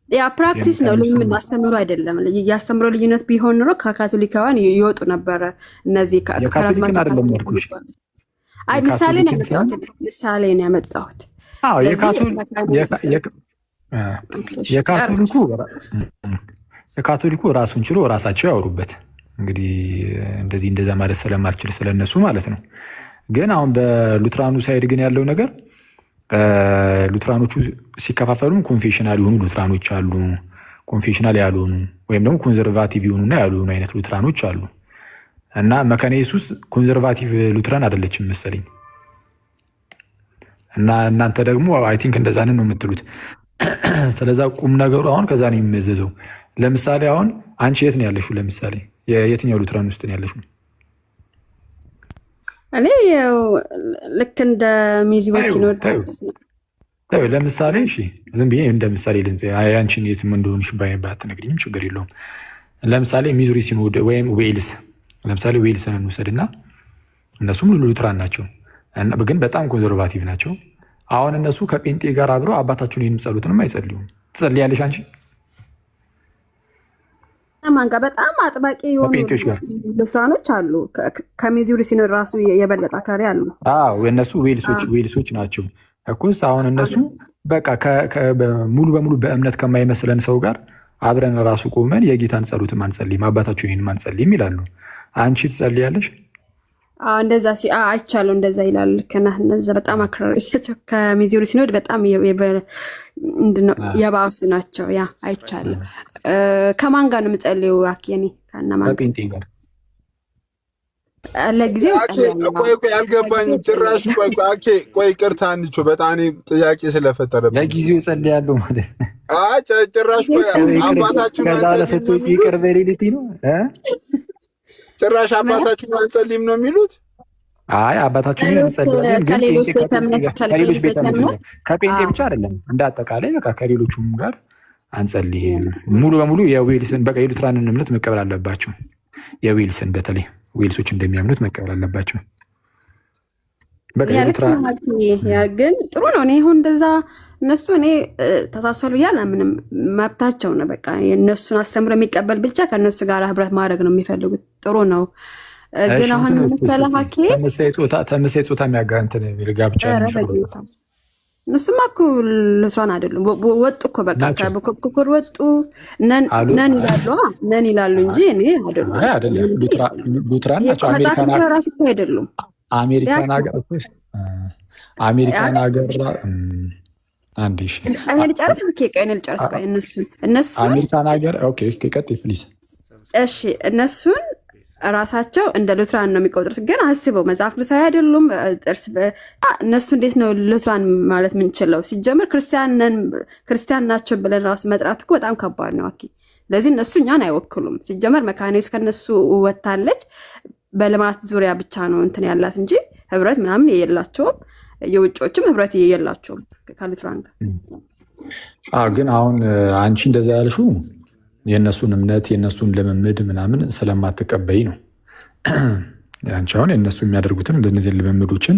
ያ ፕራክቲስ ነው፣ ልምምድ አስተምሮ አይደለም። ያስተምሮ ልዩነት ቢሆን ኖሮ ከካቶሊካውያን ይወጡ ነበረ። እነዚህ የካቶሊክን አይደለም ያልኩሽ። አይ ምሳሌ ነው ያመጣሁት። አዎ የካቶሊኩ ራሱን ችሎ ራሳቸው ያወሩበት። እንግዲህ እንደዚህ እንደዛ ማለት ስለማልችል ስለነሱ ማለት ነው። ግን አሁን በሉትራኑ ሳይድ ግን ያለው ነገር ሉትራኖቹ ሲከፋፈሉም ኮንፌሽናል የሆኑ ሉትራኖች አሉ፣ ኮንፌሽናል ያልሆኑ ወይም ደግሞ ኮንዘርቫቲቭ የሆኑና ያልሆኑ አይነት ሉትራኖች አሉ። እና መካነ ኢየሱስ ኮንዘርቫቲቭ ሉትራን አይደለችም መሰለኝ። እና እናንተ ደግሞ አይ ቲንክ እንደዛንን ነው የምትሉት። ስለዛ ቁም ነገሩ አሁን ከዛ ነው የሚመዘዘው። ለምሳሌ አሁን አንቺ የት ነው ያለሽው? ለምሳሌ የትኛው ሉትራን ውስጥ ነው ያለሽው? እኔ ያው ልክ እንደ ሚዚዮን ሲኖር ለምሳሌ እሺ፣ ዝም ብዬ እንደ ምሳሌ አንቺን የትም እንደሆንሽ ባትነግሪኝም ችግር የለውም። ለምሳሌ ሚዙሪ ሲኖድ ወይም ዌልስ፣ ለምሳሌ ዌልስን እንውሰድና እነሱም ሉትራን ናቸው ግን በጣም ኮንዘርቫቲቭ ናቸው። አሁን እነሱ ከጴንጤ ጋር አብረው አባታችሁን ይህን ጸሎትንም አይጸልዩም። ትጸልያለሽ አንቺ? ማን ጋር በጣም አጥባቂ የሆኑ ሉትራኖች አሉ። ከሚዙሪ ሲኖድ ራሱ የበለጠ አክራሪ አሉ። እነሱ ዌልሶች ናቸው እኮስ። አሁን እነሱ በቃ ሙሉ በሙሉ በእምነት ከማይመስለን ሰው ጋር አብረን ራሱ ቆመን የጌታን ጸሎትም አንጸልይም፣ አባታችሁ ይህንም አንጸልይም ይላሉ። አንቺ ትጸልያለሽ? እንደዛ አይቻለሁ፣ እንደዛ ይላል። እነዛ በጣም አክራሪ ከሚዙሪ ሲኖድ በጣም የባሱ ናቸው። ያ አይቻለሁ። ከማን ጋር ነው የምጸልየው? አኬኔ ከጴንጤ ጋር ለጊዜው ያልገባኝ ጭራሽ። ቆይ ቅርታ አንቾ በጣም ጥያቄ ስለፈጠረብኝ ለጊዜው እጸልያለሁ ማለት ጭራሽ አባታችሁ ከዛ ለሰቶች ይቅር በሌሊቲ ነው ጭራሽ አባታችሁን አንጸልይም ነው የሚሉት? አይ አባታችሁን እንጸልያለን፣ ግን ከሌሎች ቤተ እምነት ከጴንጤ ብቻ አይደለም፣ እንደ አጠቃላይ በቃ ከሌሎቹም ጋር አንጸልይም። ሙሉ በሙሉ የዌልስን በቃ የሉትራንን እምነት መቀበል አለባቸው። የዌልስን በተለይ ዌልሶች እንደሚያምኑት መቀበል አለባቸው። ግን ጥሩ ነው። እኔ ይሁን እንደዛ እነሱ እኔ ተሳሰሉ ብያል ምንም መብታቸው ነው። በቃ የእነሱን አስተምሮ የሚቀበል ብቻ ከእነሱ ጋር ህብረት ማድረግ ነው የሚፈልጉት። ጥሩ ነው። ግን አሁን መሰለሃኬ ተመሳሳይ ጾታ የሚያጋንትን ጋብቻ እነሱማ እኮ ሉትራን አይደሉም። ወጡ እኮ በቃ በኮብኮር ወጡ ነን ይላሉ እንጂ እኔ አይደሉም። ሉትራን ናቸው። አይደሉም። አሜሪካን ሀገር አንዴ ልጨርስ። እነሱ አሜሪካን ሀገር ቀጥይ ፕሊዝ። እሺ እነሱን ራሳቸው እንደ ሉትራን ነው የሚቆጥሩት። ግን አስበው መጽሐፍ ቅዱሳዊ አይደሉም። እነሱ እንዴት ነው ሉትራን ማለት ምንችለው? ሲጀምር ክርስቲያን ናቸው ብለን ራሱ መጥራት እኮ በጣም ከባድ ነው። ስለዚህ እነሱ እኛን አይወክሉም። ሲጀመር መካነ ኢየሱስ ከነሱ ወታለች። በልማት ዙሪያ ብቻ ነው እንትን ያላት እንጂ ህብረት ምናምን የላቸውም። የውጮችም ህብረት የላቸውም ከሉትራን ጋር። ግን አሁን አንቺ እንደዛ ያልሽው የእነሱን እምነት የእነሱን ልምምድ ምናምን ስለማትቀበይ ነው። አንቺ አሁን የእነሱ የሚያደርጉትን እንደነዚህ ልምምዶችን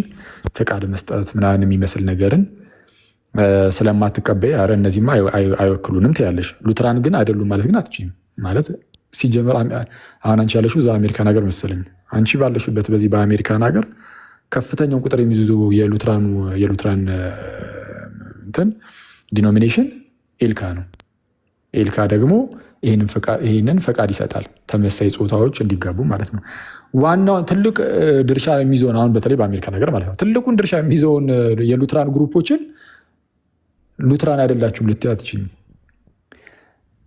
ፈቃድ መስጠት ምናምን የሚመስል ነገርን ስለማትቀበይ አረ እነዚህማ አይወክሉንም ትያለሽ። ሉትራን ግን አይደሉም ማለት ግን አትችይም ማለት ሲጀመር። አሁን አንቺ ያለሽው እዛ አሜሪካን ሀገር መሰለኝ። አንቺ ባለሽበት በዚህ በአሜሪካን ሀገር ከፍተኛውን ቁጥር የሚይዙ የሉትራን እንትን ዲኖሚኔሽን ኤልካ ነው። ኤልካ ደግሞ ይህንን ፈቃድ ይሰጣል፣ ተመሳይ ጾታዎች እንዲጋቡ ማለት ነው። ዋናው ትልቅ ድርሻ የሚይዘውን አሁን በተለይ በአሜሪካ ነገር ማለት ነው ትልቁን ድርሻ የሚይዘውን የሉትራን ግሩፖችን ሉትራን አይደላችሁም ልትያት ትችል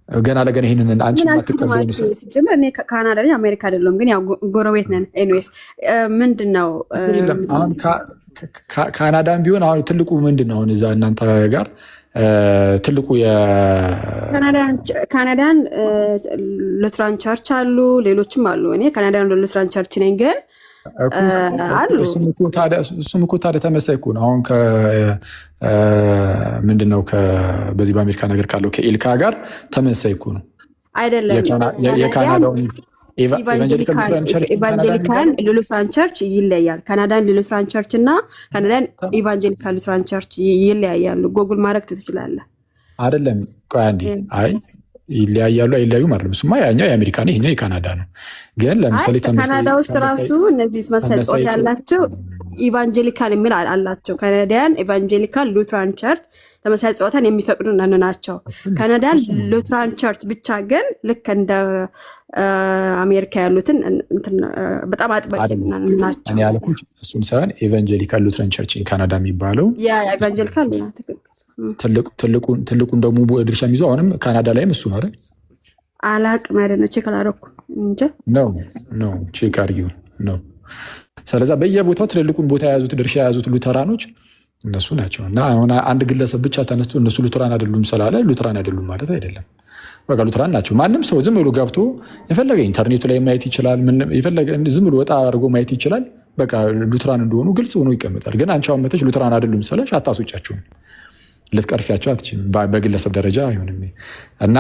ገና ለገና ይህንን አንቺ ማትቀበሉ ሲጀምር እኔ ካናዳ ላይ አሜሪካ አይደለም ግን ያው ጎረቤት ነን። ኤኒዌይስ ምንድን ነው አሁን ካናዳም ቢሆን አሁን ትልቁ ምንድን ነው አሁን እዛ እናንተ ጋር ትልቁ ካናዳን ሉትራን ቸርች አሉ፣ ሌሎችም አሉ። እኔ ካናዳን ሉትራን ቸርች ነኝ ግን አሉ። እሱም እኮ ታዲያ ተመሳይ እኮ ነው። አሁን ምንድን ነው በዚህ በአሜሪካ ነገር ካለው ከኤልካ ጋር ተመሳይ እኮ ነው አይደለም? የካናዳውን ኢቫንጀሊካን ሉትራን ቸርች ይለያል። ካናዳን ሉትራን ቸርች እና ካናዳን ኢቫንጀሊካን ሉትራን ቸርች ይለያያሉ። ጎግል ማድረግ ትችላለህ። አይደለም ቆይ አንዴ፣ አይ ይለያያሉ አይለያዩም አይደለም። እሱማ ያኛው የአሜሪካ ነው፣ ይሄኛው የካናዳ ነው። ግን ለምሳሌ ካናዳ ውስጥ ራሱ እነዚህ መሰል ጾታ ያላቸው ኢቫንጀሊካል የሚል አላቸው። ካናዳን ኢቫንጀሊካል ሉትራን ቸርች ተመሳሳይ ጾታን የሚፈቅዱ ናቸው። ካናዳን ሉትራን ቸርች ብቻ ግን ልክ እንደ አሜሪካ ያሉትን በጣም አጥባቂ ናቸው። እኔ ያልኩት እሱን ሳይሆን ኢቫንጀሊካል ሉትራን ቸርች ካናዳ የሚባለው ኢቫንጀሊካል ትልቁን ደግሞ ድርሻ የሚይዘው አሁንም ካናዳ ላይም እሱ ነው አይደል? አላቅም አይደል ነው ቼክ አላደረኩም እንጂ ነው ቼክ አድርጊው ነው። ስለዛ በየቦታው ትልልቁን ቦታ የያዙት ድርሻ የያዙት ሉተራኖች እነሱ ናቸው። እና አሁን አንድ ግለሰብ ብቻ ተነስቶ እነሱ ሉተራን አይደሉም ስላለ ሉተራን አይደሉም ማለት አይደለም። በቃ ሉተራን ናቸው። ማንም ሰው ዝም ብሎ ገብቶ የፈለገ ኢንተርኔቱ ላይ ማየት ይችላል። የፈለገ ዝም ብሎ ወጣ አድርጎ ማየት ይችላል። በቃ ሉተራን እንደሆኑ ግልጽ ሆኖ ይቀመጣል። ግን አንቺ አሁን መተሽ ሉተራን አይደሉም ስላልሽ አታስወጫቸውም፣ ልትቀርፊያቸው አትችይም። በግለሰብ ደረጃ አይሆንም። እና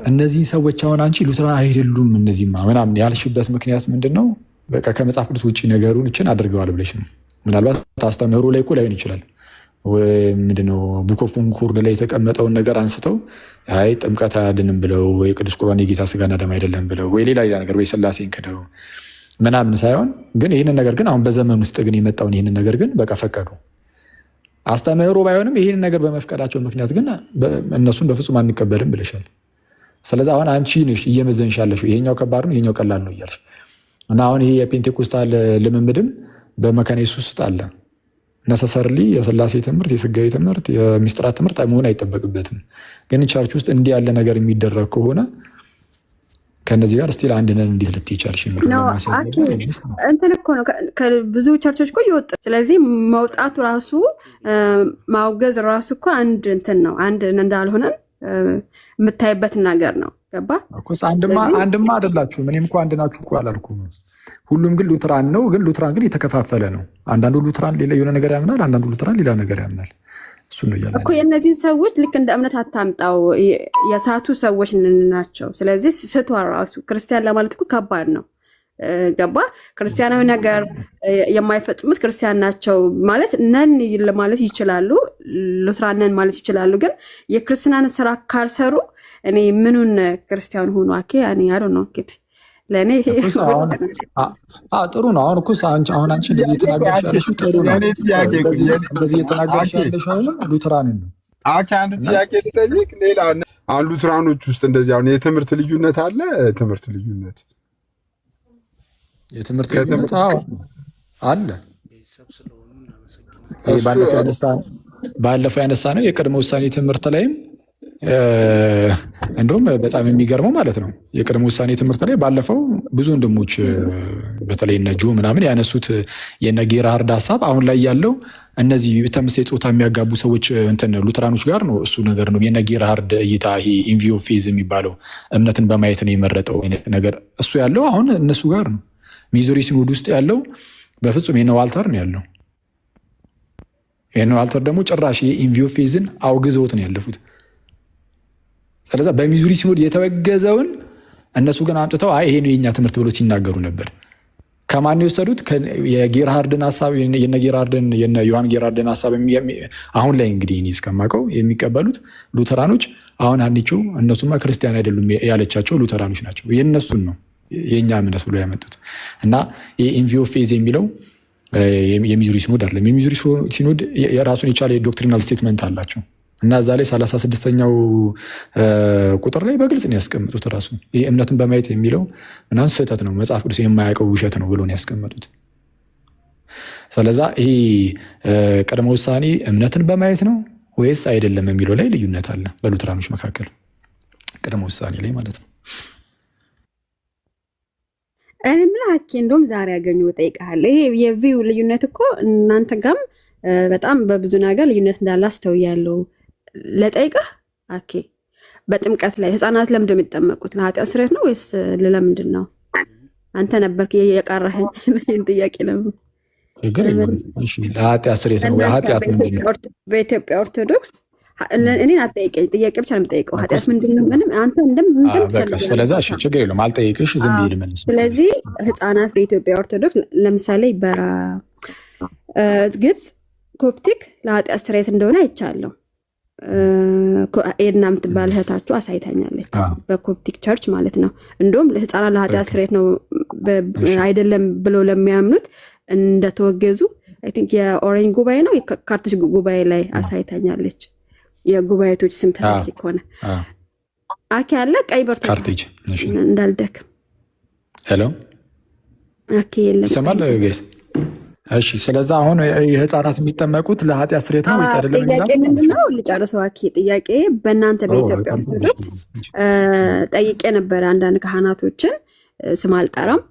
እነዚህ ሰዎች አሁን አንቺ ሉተራን አይደሉም እነዚህማ ምናምን ያልሽበት ምክንያት ምንድን ነው? በቃ ከመጽሐፍ ቅዱስ ውጭ ነገሩን እችን አድርገዋል ብለሽ ነው። ምናልባት አስተምህሮ ላይ እኮ ላይሆን ይችላል። ምንድነው ቡክ ኦፍ ኮንኮርድ ላይ የተቀመጠውን ነገር አንስተው አይ ጥምቀት አያድንም ብለው ወይ ቅዱስ ቁርባን የጌታ ስጋና ደም አይደለም ብለው ወይ ሌላ ነገር ወይ ስላሴን ክደው ምናምን ሳይሆን ግን ይህንን ነገር ግን አሁን በዘመን ውስጥ ግን የመጣውን ይህንን ነገር ግን በቃ ፈቀዱ። አስተምህሮ ባይሆንም ይህንን ነገር በመፍቀዳቸው ምክንያት ግን እነሱን በፍጹም አንቀበልም ብለሻል። ስለዚህ አሁን አንቺ ነሽ እየመዘንሽ ያለሽው ይሄኛው ከባድ ነው ይሄኛው ቀላል ነው እያልሽ እና አሁን ይሄ የፔንቴኮስታል ልምምድም በመካነ ኢየሱስ ውስጥ አለ። ነሰሰርሊ የስላሴ ትምህርት የስጋዊ ትምህርት የሚስጥራት ትምህርት መሆን አይጠበቅበትም። ግን ቸርች ውስጥ እንዲህ ያለ ነገር የሚደረግ ከሆነ ከነዚህ ጋር ስቲል አንድ ነን እንዴት ልትይ ቻልሽ? እንትን እኮ ነው ከብዙ ቸርቾች እኮ ይወጣ። ስለዚህ መውጣቱ ራሱ ማውገዝ ራሱ እኮ አንድ እንትን ነው። አንድ እንዳልሆነ የምታይበት ነገር ነው። ገባ እኮ አንድማ አይደላችሁም። እኔም እኮ አንድ ናችሁ እኮ አላልኩም። ሁሉም ግን ሉትራን ነው። ግን ሉትራን ግን የተከፋፈለ ነው። አንዳንዱ ሉትራን ሌላ የሆነ ነገር ያምናል፣ አንዳንዱ ሉትራን ሌላ ነገር ያምናል። እሱ ነው እያለ እኮ የእነዚህን ሰዎች ልክ እንደ እምነት አታምጣው። የሳቱ ሰዎች ናቸው። ስለዚህ ስቷ ራሱ ክርስቲያን ለማለት እኮ ከባድ ነው። ገባ ክርስቲያናዊ ነገር የማይፈጽሙት ክርስቲያን ናቸው ማለት ነን ማለት ይችላሉ፣ ሉትራን ነን ማለት ይችላሉ። ግን የክርስትናን ስራ ካልሰሩ እኔ ምኑን ክርስቲያን ሆኑ አኬ እኔ አዶ ነው እንግዲህ ለእኔ ጥሩ ነው። አሁን እኮ አሁን አንቺ እንደዚህ የተናገርሽ ጥሩ ነው። እንደዚህ የተናገርሽ ሉትራን ነው። አንድ ጥያቄ ልጠይቅ። ሌላ አሁን ሉትራኖች ውስጥ እንደዚህ አሁን የትምህርት ልዩነት አለ። የትምህርት ልዩነት አለ። ባለፈው ያነሳ ነው የቅድመ ውሳኔ ትምህርት ላይም እንደውም በጣም የሚገርመው ማለት ነው የቅድመ ውሳኔ ትምህርት ላይ ባለፈው ብዙ ወንድሞች በተለይ እነ ጆ ምናምን ያነሱት የነ ጌራሃርድ ሀሳብ አሁን ላይ ያለው እነዚህ ተመሳሳይ ጾታ የሚያጋቡ ሰዎች እንትን ሉትራኖች ጋር ነው። እሱ ነገር ነው የነ ጌራሃርድ እይታ። ይሄ ኢንቪዮ ፌዝ የሚባለው እምነትን በማየት ነው የመረጠው ነገር እሱ ያለው አሁን እነሱ ጋር ነው። ሚዙሪ ሲኖድ ውስጥ ያለው በፍጹም የነ ዋልተር ነው ያለው። የነ ዋልተር ደግሞ ጭራሽ የኢንቪዮ ፌዝን አውግዘውት ነው ያለፉት። ስለዚህ በሚዙሪ ሲኖድ የተወገዘውን እነሱ ግን አምጥተው ይሄ ነው የኛ ትምህርት ብሎ ሲናገሩ ነበር። ከማን የወሰዱት? የጌራሃርድን ሀሳብ የነ ዮሐን ጌራሃርድን ሀሳብ አሁን ላይ እንግዲህ እኔ እስከማውቀው የሚቀበሉት ሉተራኖች አሁን አንቺ እነሱማ ክርስቲያን አይደሉም ያለቻቸው ሉተራኖች ናቸው። የነሱን ነው የኛ እምነት ብሎ ያመጡት እና የኢንቪዮ ፌዝ የሚለው የሚዙሪ ሲኖድ አይደለም። የሚዙሪ ሲኖድ የራሱን የቻለ ዶክትሪናል ስቴትመንት አላቸው። እና እዛ ላይ 36ኛው ቁጥር ላይ በግልጽ ነው ያስቀምጡት። ራሱ ይህ እምነትን በማየት የሚለው ምናምን ስህተት ነው፣ መጽሐፍ ቅዱስ የማያውቀው ውሸት ነው ብሎ ነው ያስቀመጡት። ስለዛ ይሄ ቅድመ ውሳኔ እምነትን በማየት ነው ወይስ አይደለም የሚለው ላይ ልዩነት አለ በሉትራኖች መካከል፣ ቅድመ ውሳኔ ላይ ማለት ነው። እኔ ምላኬ እንደውም ዛሬ ያገኘው እጠይቅሃለሁ። ይሄ የቪው ልዩነት እኮ እናንተ ጋርም በጣም በብዙ ነገር ልዩነት እንዳለ አስተውያለሁ። ለጠይቅህ አኬ በጥምቀት ላይ ህፃናት ለምንድን ነው የሚጠመቁት? ለኃጢአት ስርየት ነው ወይስ ለምንድን ነው? አንተ ነበርክ የቀረኸኝ ይህን ጥያቄ ለምን ችግር የለም። እሺ ለኃጢአት ስርየት ነው ወይ ኃጢአት ምንድን ነው? በኢትዮጵያ ኦርቶዶክስ እኔን አትጠይቀኝ፣ ጥያቄ ብቻ ነው የምጠይቀው። ኃጢአት ምንድን ነው? ምንም አንተ እንደምትፈልግ። ስለዛ እሺ ችግር የለውም አልጠይቅሽ፣ ዝም ብዬ ልመልስ። ስለዚህ ህፃናት በኢትዮጵያ ኦርቶዶክስ ለምሳሌ በግብፅ ኮፕቲክ ለኃጢአት ስርየት እንደሆነ አይቻለሁ። ኤድና የምትባል እህታችሁ አሳይታኛለች፣ በኮፕቲክ ቸርች ማለት ነው። እንዲሁም ህፃናት ለኃጢአት ስርየት ነው አይደለም ብለው ለሚያምኑት እንደተወገዙ አይ ቲንክ የኦሬንጅ ጉባኤ ነው የካርቶች ጉባኤ ላይ አሳይታኛለች። የጉባኤቶች ስም ተሳስቼ ከሆነ አኬ ያለ ቀይ በርቶ ካርቴጅ እንዳልደክም ሄሎ አኬ የለም ይሰማል ጋይስ? እሺ ስለዛ አሁን የህፃናት የሚጠመቁት ለኃጢአት ስርየት ነው ወይስ አይደለም? ጥያቄ ምንድነው? ልጨርሰው አኬ። ጥያቄ በእናንተ በኢትዮጵያ ኦርቶዶክስ ጠይቄ ነበረ አንዳንድ ካህናቶችን፣ ስም አልጠራም።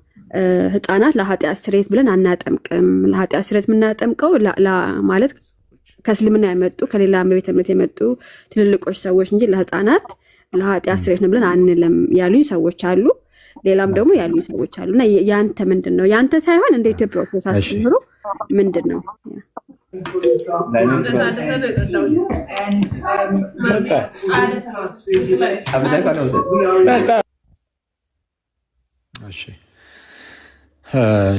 ህፃናት ለኃጢአት ስርየት ብለን አናጠምቅም። ለኃጢአት ስርየት የምናጠምቀው ማለት ከእስልምና የመጡ ከሌላ ቤተ እምነት የመጡ ትልልቆች ሰዎች እንጂ ለህፃናት ለኃጢአት ስርየት ነው ብለን አንልም ያሉኝ ሰዎች አሉ። ሌላም ደግሞ ያሉኝ ሰዎች አሉ። እና ያንተ ምንድን ነው? ያንተ ሳይሆን እንደ ኢትዮጵያ ኦርቶዶክስ አስተምህሮ ምንድን ነው? እሺ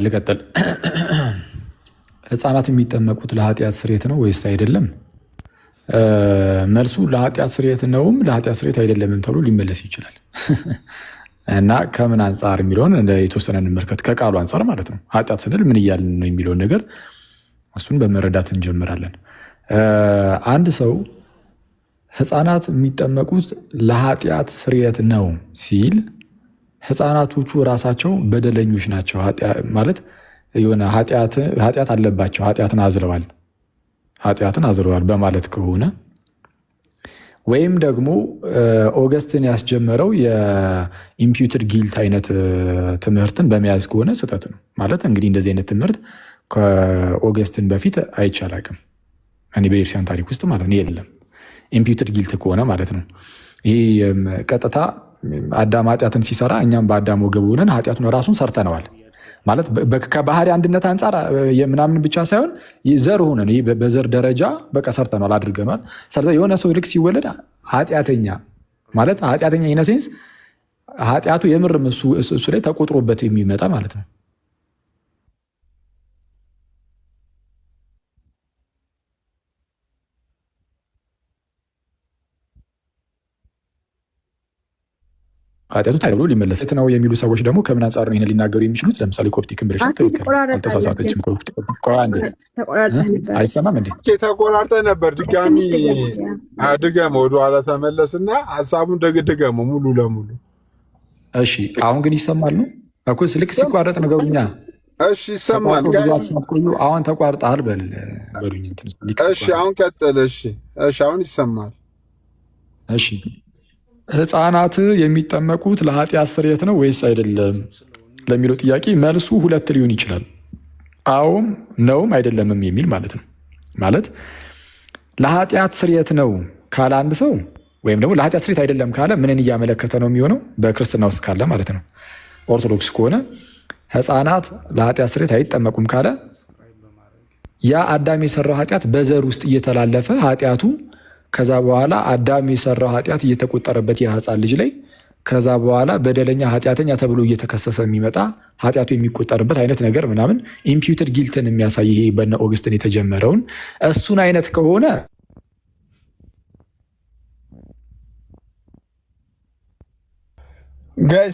ልቀጥል። ህፃናት የሚጠመቁት ለኃጢአት ስርየት ነው ወይስ አይደለም? መልሱ ለኃጢአት ስርየት ነውም ለኃጢአት ስርየት አይደለምም ተብሎ ሊመለስ ይችላል። እና ከምን አንጻር የሚለውን የተወሰነ እንመልከት፣ ከቃሉ አንጻር ማለት ነው። ኃጢአት ስንል ምን እያልን ነው የሚለውን ነገር እሱን በመረዳት እንጀምራለን። አንድ ሰው ህፃናት የሚጠመቁት ለኃጢአት ስርየት ነው ሲል ህፃናቶቹ ራሳቸው በደለኞች ናቸው ማለት የሆነ ኃጢአት አለባቸው፣ ኃጢአትን አዝረዋል በማለት ከሆነ ወይም ደግሞ ኦገስትን ያስጀመረው የኢምፒውትድ ጊልት አይነት ትምህርትን በመያዝ ከሆነ ስህተት ነው ማለት። እንግዲህ እንደዚህ አይነት ትምህርት ከኦገስትን በፊት አይቻላቅም እኔ በኤርሲያን ታሪክ ውስጥ ማለት ነው የለም። ኢምፒውትድ ጊልት ከሆነ ማለት ነው ይህ ቀጥታ አዳም ኃጢአትን ሲሰራ እኛም በአዳም ወገብ ሆነን ኃጢአቱን ራሱን ሰርተነዋል ማለት ከባህሪ አንድነት አንጻር የምናምን ብቻ ሳይሆን ዘር ሆነን በዘር ደረጃ በቃ ሰርተነዋል አድርገነዋል። ስለዚህ የሆነ ሰው ልክ ሲወለድ ኃጢአተኛ ማለት ኃጢአተኛ ኢነሴንስ ኃጢአቱ የምርም እሱ ላይ ተቆጥሮበት የሚመጣ ማለት ነው። ኃጢአቱ ታይብሎ ሊመለስ ነው የሚሉ ሰዎች ደግሞ ከምን አንጻር ነው ይሄን ሊናገሩ የሚችሉት? ለምሳሌ ኮፕቲክን ብለሽ አልተሳሳተችም። አይሰማም እንዴ? ተቆራርጠህ ነበር። ድገመ ወደኋላ ተመለስና ሀሳቡን ድገመ ሙሉ ለሙሉ። እሺ አሁን ግን ይሰማል ነው እኮ ልክ ሲቋረጥ ነገሩኛ። እሺ ይሰማል። አሁን ተቋርጠሃል በሉኝ። እሺ አሁን ቀጥል። እሺ አሁን ይሰማል። እሺ ህፃናት የሚጠመቁት ለኃጢአት ስርየት ነው ወይስ አይደለም ለሚለው ጥያቄ መልሱ ሁለት ሊሆን ይችላል። አዎም ነውም አይደለምም የሚል ማለት ነው። ማለት ለኃጢአት ስርየት ነው ካለ አንድ ሰው ወይም ደግሞ ለኃጢአት ስርየት አይደለም ካለ ምንን እያመለከተ ነው የሚሆነው? በክርስትና ውስጥ ካለ ማለት ነው። ኦርቶዶክስ ከሆነ ህፃናት ለኃጢአት ስርየት አይጠመቁም ካለ ያ አዳም የሰራው ኃጢአት በዘር ውስጥ እየተላለፈ ኃጢአቱ ከዛ በኋላ አዳም የሰራው ኃጢአት እየተቆጠረበት የህፃን ልጅ ላይ ከዛ በኋላ በደለኛ ኃጢአተኛ ተብሎ እየተከሰሰ የሚመጣ ኃጢአቱ የሚቆጠርበት አይነት ነገር ምናምን ኢምፒውትድ ጊልትን የሚያሳይ ይሄ በነ ኦገስትን የተጀመረውን እሱን አይነት ከሆነ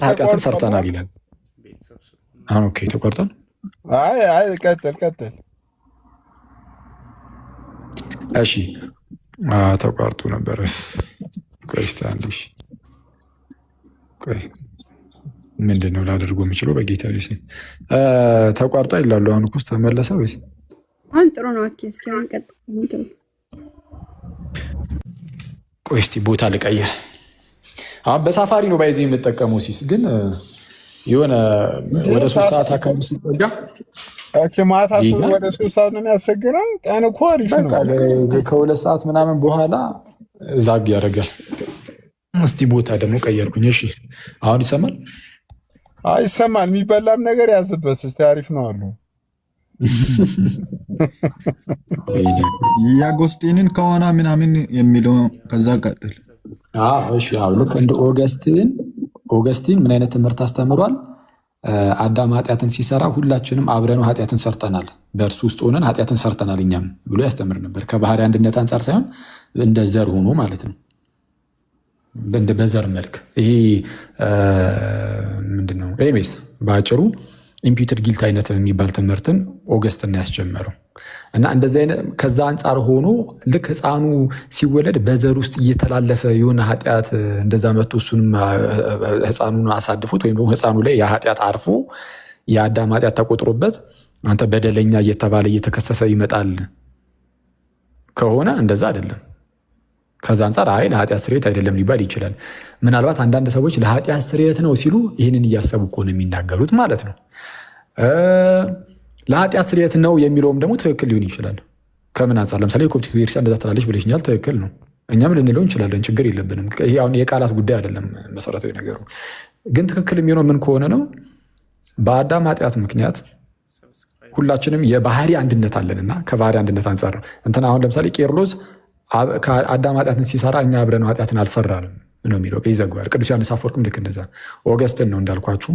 ኃጢአትን ሰርተናል ይላል። አሁን ኦኬ ተቆርጧል። ቀጥል። እሺ ተቋርጦ ነበረ። ቆይ እስኪ አንዴ ቆይ ምንድን ነው ላደርጎ የምችለው? በጌታ ስም ተቋርጦ ይላሉ። አሁን እኮ ተመለሰ ወይስ? አሁን ጥሩ ነው። ኦኬ እስኪ አሁን ቀጥታ። ቆይ እስኪ ቦታ ልቀይር። አሁን በሳፋሪ ነው ባይዘ የምጠቀመው ሲስ ግን የሆነ ወደ 3 ሰዓት አካባቢ ሲጠጋ ማታ ወደ 3 ሰዓት ነው የሚያስቸግረው። ቀን እኮ አሪፍ ነው። ከ2 ሰዓት ምናምን በኋላ ዛግ ያደርጋል። እስቲ ቦታ ደግሞ ቀየርኩኝ። እሺ አሁን ይሰማል? ይሰማል። የሚበላም ነገር ያዝበት እስቲ። አሪፍ ነው አሉ። የአጎስጢንን ከሆነ ምናምን የሚለው ከዛ ቀጥል። እሺ ልክ እንደ ኦገስቲን ምን አይነት ትምህርት አስተምሯል? አዳም ኃጢአትን ሲሰራ ሁላችንም አብረነው ኃጢአትን ሰርተናል፣ በእርሱ ውስጥ ሆነን ኃጢአትን ሰርተናል እኛም ብሎ ያስተምር ነበር። ከባህሪ አንድነት አንጻር ሳይሆን እንደ ዘር ሆኖ ማለት ነው፣ በዘር መልክ። ይሄ ምንድነው? ኤኒዌይስ በአጭሩ ኢምፒውትድ ጊልት አይነት የሚባል ትምህርትን ኦገስትን ያስጀመረው እና እንደዚህ አይነት ከዛ አንጻር ሆኖ ልክ ሕፃኑ ሲወለድ በዘር ውስጥ እየተላለፈ የሆነ ኃጢአት እንደዛ መጥቶ እሱንም ሕፃኑን አሳድፉት ወይም ደግሞ ሕፃኑ ላይ የኃጢአት አርፎ የአዳም ኃጢአት ተቆጥሮበት አንተ በደለኛ እየተባለ እየተከሰሰ ይመጣል ከሆነ እንደዛ አይደለም። ከዛ አንጻር አይ ለኃጢአት ስርየት አይደለም ሊባል ይችላል። ምናልባት አንዳንድ ሰዎች ለኃጢአት ስርየት ነው ሲሉ ይህንን እያሰቡ እኮ ነው የሚናገሩት ማለት ነው። ለኃጢአት ስርየት ነው የሚለውም ደግሞ ትክክል ሊሆን ይችላል። ከምን አንጻር? ለምሳሌ የኮፕቲክ ቤተክርስቲያን እንደዛ ትላለች ብለሽኛል። ትክክል ነው፣ እኛም ልንለው እንችላለን፣ ችግር የለብንም። ይሄ አሁን የቃላት ጉዳይ አይደለም መሰረታዊ ነገሩ። ግን ትክክል የሚሆነው ምን ከሆነ ነው? በአዳም ኃጢአት ምክንያት ሁላችንም የባህሪ አንድነት አለንና ከባህሪ አንድነት አንጻር ነው እንትና አሁን ለምሳሌ ቄርሎስ አዳም ኃጢአትን ሲሰራ እኛ አብረን ኃጢአትን አልሰራንም ነው የሚለው፣ ይዘግባል። ቅዱስ ዮሐንስ አፈወርቅም ልክ እንደዛ። ኦገስትን ነው እንዳልኳችሁ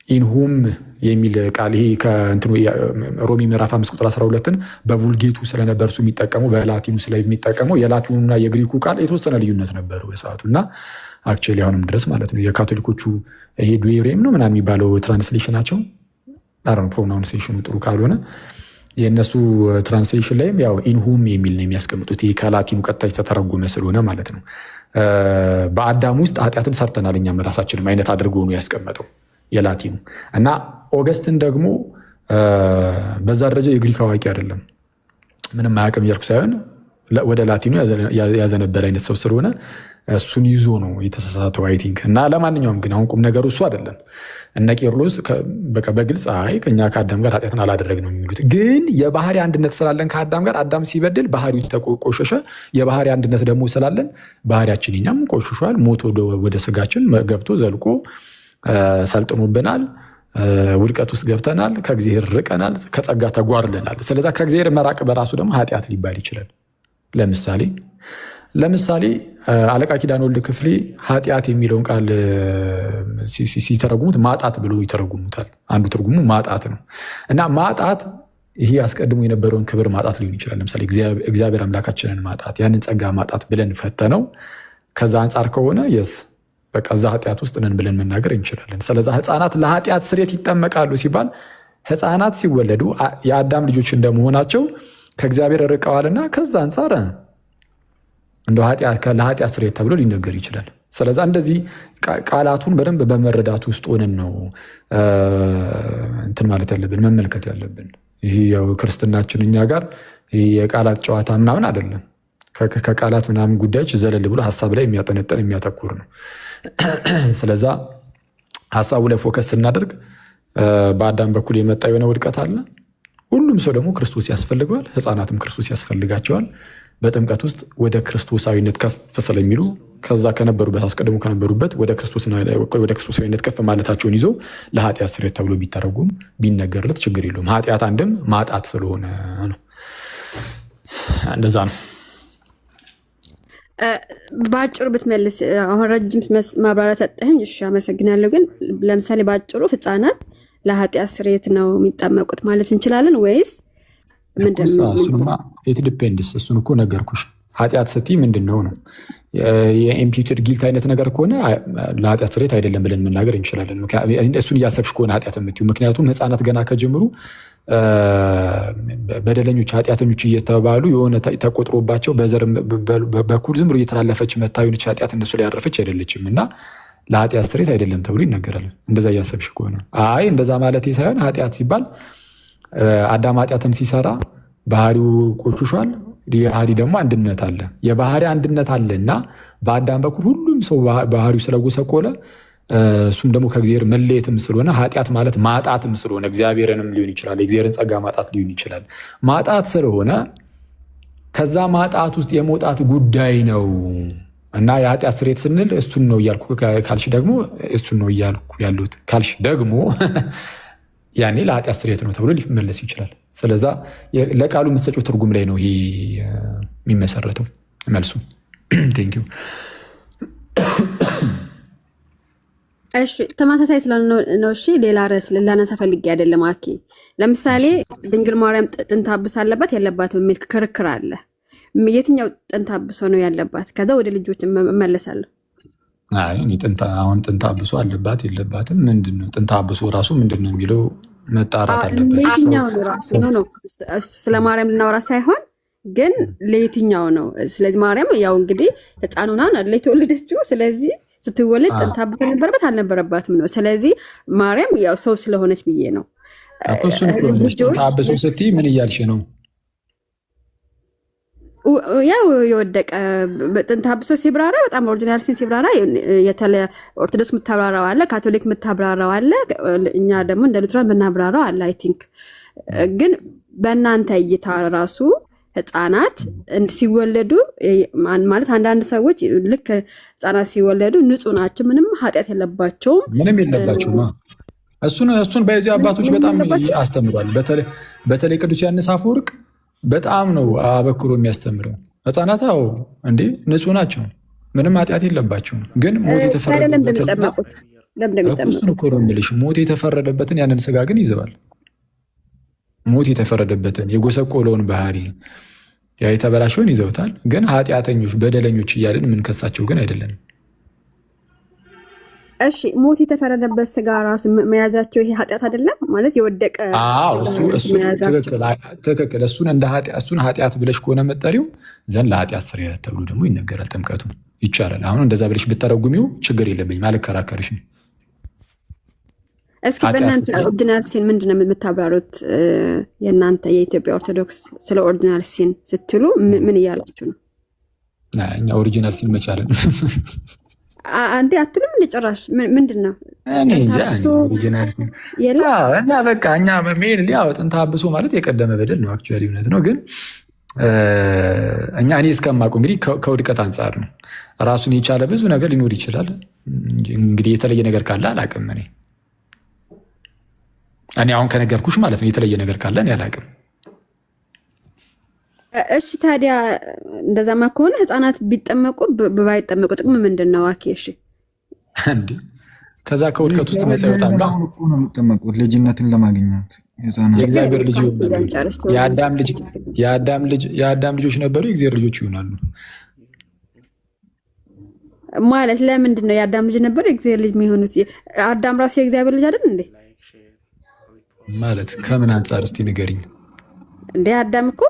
ኢንሁም የሚል ቃል ይሄ ሮሚ ምዕራፍ 5 ቁጥር 12ን በvulጌቱ ስለነበር እሱ የሚጠቀመው በላቲኑ ስለሚጠቀመው የላቲኑና የግሪኩ ቃል የተወሰነ ልዩነት ነበረው በሰዓቱ እና አክቹዋሊ አሁንም ድረስ ማለት ነው የካቶሊኮቹ ይሄ ዱዌሬም ነው ምናምን የሚባለው ትራንስሌሽናቸው ፕሮናውንሴሽኑ ጥሩ ካልሆነ የእነሱ ትራንስሌሽን ላይም ያው ኢንሁም የሚል ነው የሚያስቀምጡት። ይህ ከላቲኑ ቀጥታ የተተረጎመ ስለሆነ ማለት ነው። በአዳም ውስጥ ኃጢአትን ሰርተናል እኛም ራሳችንም አይነት አድርጎ ነው ያስቀመጠው የላቲኑ እና ኦገስትን ደግሞ በዛ ደረጃ የግሪክ አዋቂ አይደለም፣ ምንም አያውቅም እያልኩ ሳይሆን ወደ ላቲኑ ያዘነበለ አይነት ሰው ስለሆነ እሱን ይዞ ነው የተሳሳተው አይ ቲንክ። እና ለማንኛውም ግን አሁን ቁም ነገሩ እሱ አይደለም። እነ ቄርሎስ በቃ በግልጽ አይ ከኛ ከአዳም ጋር ኃጢአትን አላደረግንም የሚሉት ግን የባህሪ አንድነት ስላለን ከአዳም ጋር አዳም ሲበድል ባህሪው ተቆሸሸ። የባህሪ አንድነት ደግሞ ስላለን ባህሪያችን እኛም ቆሽሿል። ሞት ወደ ስጋችን ገብቶ ዘልቆ ሰልጥኖብናል። ውድቀት ውስጥ ገብተናል። ከእግዚአብሔር ርቀናል። ከጸጋ ተጓርለናል። ስለዛ ከእግዚአብሔር መራቅ በራሱ ደግሞ ኃጢአት ሊባል ይችላል። ለምሳሌ አለቃ ኪዳነ ወልድ ክፍሌ ኃጢአት የሚለውን ቃል ሲተረጉሙት ማጣት ብሎ ይተረጉሙታል። አንዱ ትርጉሙ ማጣት ነው እና ማጣት ይሄ አስቀድሞ የነበረውን ክብር ማጣት ሊሆን ይችላል። ለምሳሌ እግዚአብሔር አምላካችንን ማጣት፣ ያንን ጸጋ ማጣት ብለን ፈተነው። ከዛ አንጻር ከሆነ የስ በቃ እዛ ኃጢአት ውስጥ ነን ብለን መናገር እንችላለን። ስለዛ ሕፃናት ለኃጢአት ስርየት ይጠመቃሉ ሲባል ሕፃናት ሲወለዱ የአዳም ልጆች እንደመሆናቸው ከእግዚአብሔር ርቀዋልና ከዛ አንጻር እንደ ለኃጢአት ስርየት ተብሎ ሊነገር ይችላል። ስለዛ እንደዚህ ቃላቱን በደንብ በመረዳት ውስጥ ሆነን ነው እንትን ማለት ያለብን መመልከት ያለብን። ይህ ያው ክርስትናችን እኛ ጋር የቃላት ጨዋታ ምናምን አይደለም። ከቃላት ምናምን ጉዳዮች ዘለል ብሎ ሀሳብ ላይ የሚያጠነጠን የሚያተኩር ነው። ስለዛ ሀሳቡ ላይ ፎከስ ስናደርግ በአዳም በኩል የመጣ የሆነ ውድቀት አለ። ሁሉም ሰው ደግሞ ክርስቶስ ያስፈልገዋል። ሕፃናትም ክርስቶስ ያስፈልጋቸዋል። በጥምቀት ውስጥ ወደ ክርስቶሳዊነት ከፍ ስለሚሉ ከዛ ከነበሩበት አስቀድሞ ከነበሩበት ወደ ክርስቶሳዊነት ከፍ ማለታቸውን ይዞ ለኃጢአት ስርየት ተብሎ ቢተረጉም ቢነገርለት ችግር የለውም። ኃጢአት አንድም ማጣት ስለሆነ ነው። እንደዛ ነው። በአጭሩ ብትመልስ አሁን ረጅም ማብራሪያ ሰጠህኝ። እሺ አመሰግናለሁ። ግን ለምሳሌ በአጭሩ ሕፃናት ለኃጢአት ስርየት ነው የሚጠመቁት ማለት እንችላለን ወይስ ምንድን ነው? እሱንማ ኢት ዲፔንድስ። እሱን እኮ ነገርኩሽ። ኃጢአት ስትይ ምንድን ነው? የኢምፒውትድ ጊልት አይነት ነገር ከሆነ ለኃጢአት ስርየት አይደለም ብለን መናገር እንችላለን። እሱን እያሰብሽ ከሆነ ኃጢአት የምትይው። ምክንያቱም ህፃናት ገና ከጀምሩ በደለኞች ኃጢአተኞች እየተባሉ የሆነ ተቆጥሮባቸው በዘር በኩል ዝም ብሎ እየተላለፈች መታ የሆነች ኃጢአት እነሱ ላይ ያረፈች አይደለችም እና ለኃጢአት ስርየት አይደለም ተብሎ ይነገራል። እንደዛ እያሰብሽ ከሆነ አይ እንደዛ ማለት ሳይሆን ኃጢአት ሲባል አዳም ኃጢአትን ሲሰራ ባህሪው ቆሽሿል። የባህሪ ደግሞ አንድነት አለ። የባህሪ አንድነት አለ እና በአዳም በኩል ሁሉም ሰው ባህሪው ስለጎሰቆለ እሱም ደግሞ ከእግዚአብሔር መለየትም ስለሆነ ኃጢአት ማለት ማጣትም ስለሆነ እግዚአብሔርንም ሊሆን ይችላል፣ የእግዚአብሔርን ጸጋ ማጣት ሊሆን ይችላል። ማጣት ስለሆነ ከዛ ማጣት ውስጥ የመውጣት ጉዳይ ነው እና የኃጢአት ስርየት ስንል እሱን ነው እያልኩ ካልሽ ደግሞ እሱን ነው እያልኩ ያሉት ካልሽ ደግሞ ያኔ ለኃጢአት ስርየት ነው ተብሎ ሊመለስ ይችላል። ስለዛ ለቃሉ የምትሰጪው ትርጉም ላይ ነው ይሄ የሚመሰረተው መልሱ። ቴንክ ዩ። እሺ ተመሳሳይ ስለሆነ እሺ፣ ሌላ ርዕስ ላነሳ ፈልጌ አይደለም። አኪ ለምሳሌ ድንግል ማርያም ጥንተ አብሶ አለባት የለባትም የሚል ክርክር አለ። የትኛው ጥንተ አብሶ ነው ያለባት? ከዛ ወደ ልጆች እመለሳለሁ። አይ አሁን ጥንተ አብሶ አለባት የለባትም ምንድን ነው? ጥንተ አብሶ ራሱ ምንድን ነው የሚለው መጣራት አለበት። ለየትኛው ነው ራሱ ነው? ስለ ማርያም ልናወራ ሳይሆን ግን ለየትኛው ነው? ስለዚህ ማርያም ያው እንግዲህ ህፃኑና ነው የተወለደችው። ስለዚህ ስትወለድ ጥንተ አብሶ ነበረበት አልነበረባትም ነው። ስለዚህ ማርያም ያው ሰው ስለሆነች ብዬ ነው። ጥንተ አብሶ ስትይ ምን እያልሽ ነው? ያው የወደቀ ጥንተ አብሶ ሲብራራ በጣም ኦሪጂናል ሲን ሲብራራ ኦርቶዶክስ የምታብራራው አለ፣ ካቶሊክ የምታብራራው አለ፣ እኛ ደግሞ እንደ ሉትራን የምናብራራው አለ። አይ ቲንክ ግን በእናንተ እይታ ራሱ ህፃናት ሲወለዱ ማለት አንዳንድ ሰዎች ልክ ህፃናት ሲወለዱ ንጹህ ናቸው፣ ምንም ኃጢአት የለባቸውም፣ ምንም የለባቸውም። እሱን በዚህ አባቶች በጣም አስተምሯል። በተለይ ቅዱስ ዮሐንስ አፈወርቅ በጣም ነው አበክሮ የሚያስተምረው። ህፃናት እንዴ ንጹህ ናቸው፣ ምንም ኃጢአት የለባቸውም። ግን ሞት የተፈረደበትን ያንን ስጋ ግን ይዘዋል። ሞት የተፈረደበትን የጎሰቆለውን ባህሪ ያ የተበላሸውን ይዘውታል። ግን ኃጢአተኞች በደለኞች እያልን የምንከሳቸው ግን አይደለንም። እሺ ሞት የተፈረደበት ስጋ ራሱ መያዛቸው ይሄ ኃጢአት አይደለም ማለት የወደቀ ትክክል። እሱን ኃጢአት ብለሽ ከሆነ መጠሪው ዘንድ ለኃጢአት ስርየት ተብሎ ደግሞ ይነገራል። ጥምቀቱ ይቻላል። አሁን እንደዛ ብለሽ ብተረጉሚው ችግር የለብኝም፣ አልከራከርሽም። እስኪ በእናንተ ኦርዲናል ሲን ምንድን ነው የምታብራሩት? የእናንተ የኢትዮጵያ ኦርቶዶክስ ስለ ኦርዲናል ሲን ስትሉ ምን እያላችሁ ነው? እኛ ኦሪጂናል ሲን መቻለን አንዴ አትሉም? እንደ ጭራሽ ምንድን ነው እና በቃ እኛ ሜን ጥንተ አብሶ ማለት የቀደመ በደል ነው። አክቹዋሊ እውነት ነው። ግን እኔ እስከማውቀው እንግዲህ ከውድቀት አንጻር ነው። ራሱን የቻለ ብዙ ነገር ሊኖር ይችላል። እንግዲህ የተለየ ነገር ካለ አላውቅም። እኔ አሁን ከነገርኩሽ ማለት ነው የተለየ ነገር ካለ እኔ አላውቅም። እሺ ታዲያ እንደዛማ ከሆነ ህፃናት ቢጠመቁ ባይጠመቁ ጥቅም ምንድን ነው? አኬ እሺ እንዴ ከዛ ከውድቀት ውስጥ ነፃ ይወጣሉ ነው የሚጠመቁት ልጅነትን ለማግኘት የእግዚአብሔር ልጅ ይሆናሉ። የአዳም ልጆች ነበሩ፣ የእግዚአብሔር ልጆች ይሆናሉ ማለት ለምንድን ነው የአዳም ልጅ ነበሩ የእግዚአብሔር ልጅ የሚሆኑት? አዳም ራሱ የእግዚአብሔር ልጅ አይደል እንዴ? ማለት ከምን አንጻር እስቲ ንገሪኝ። እንደ አዳም እኮ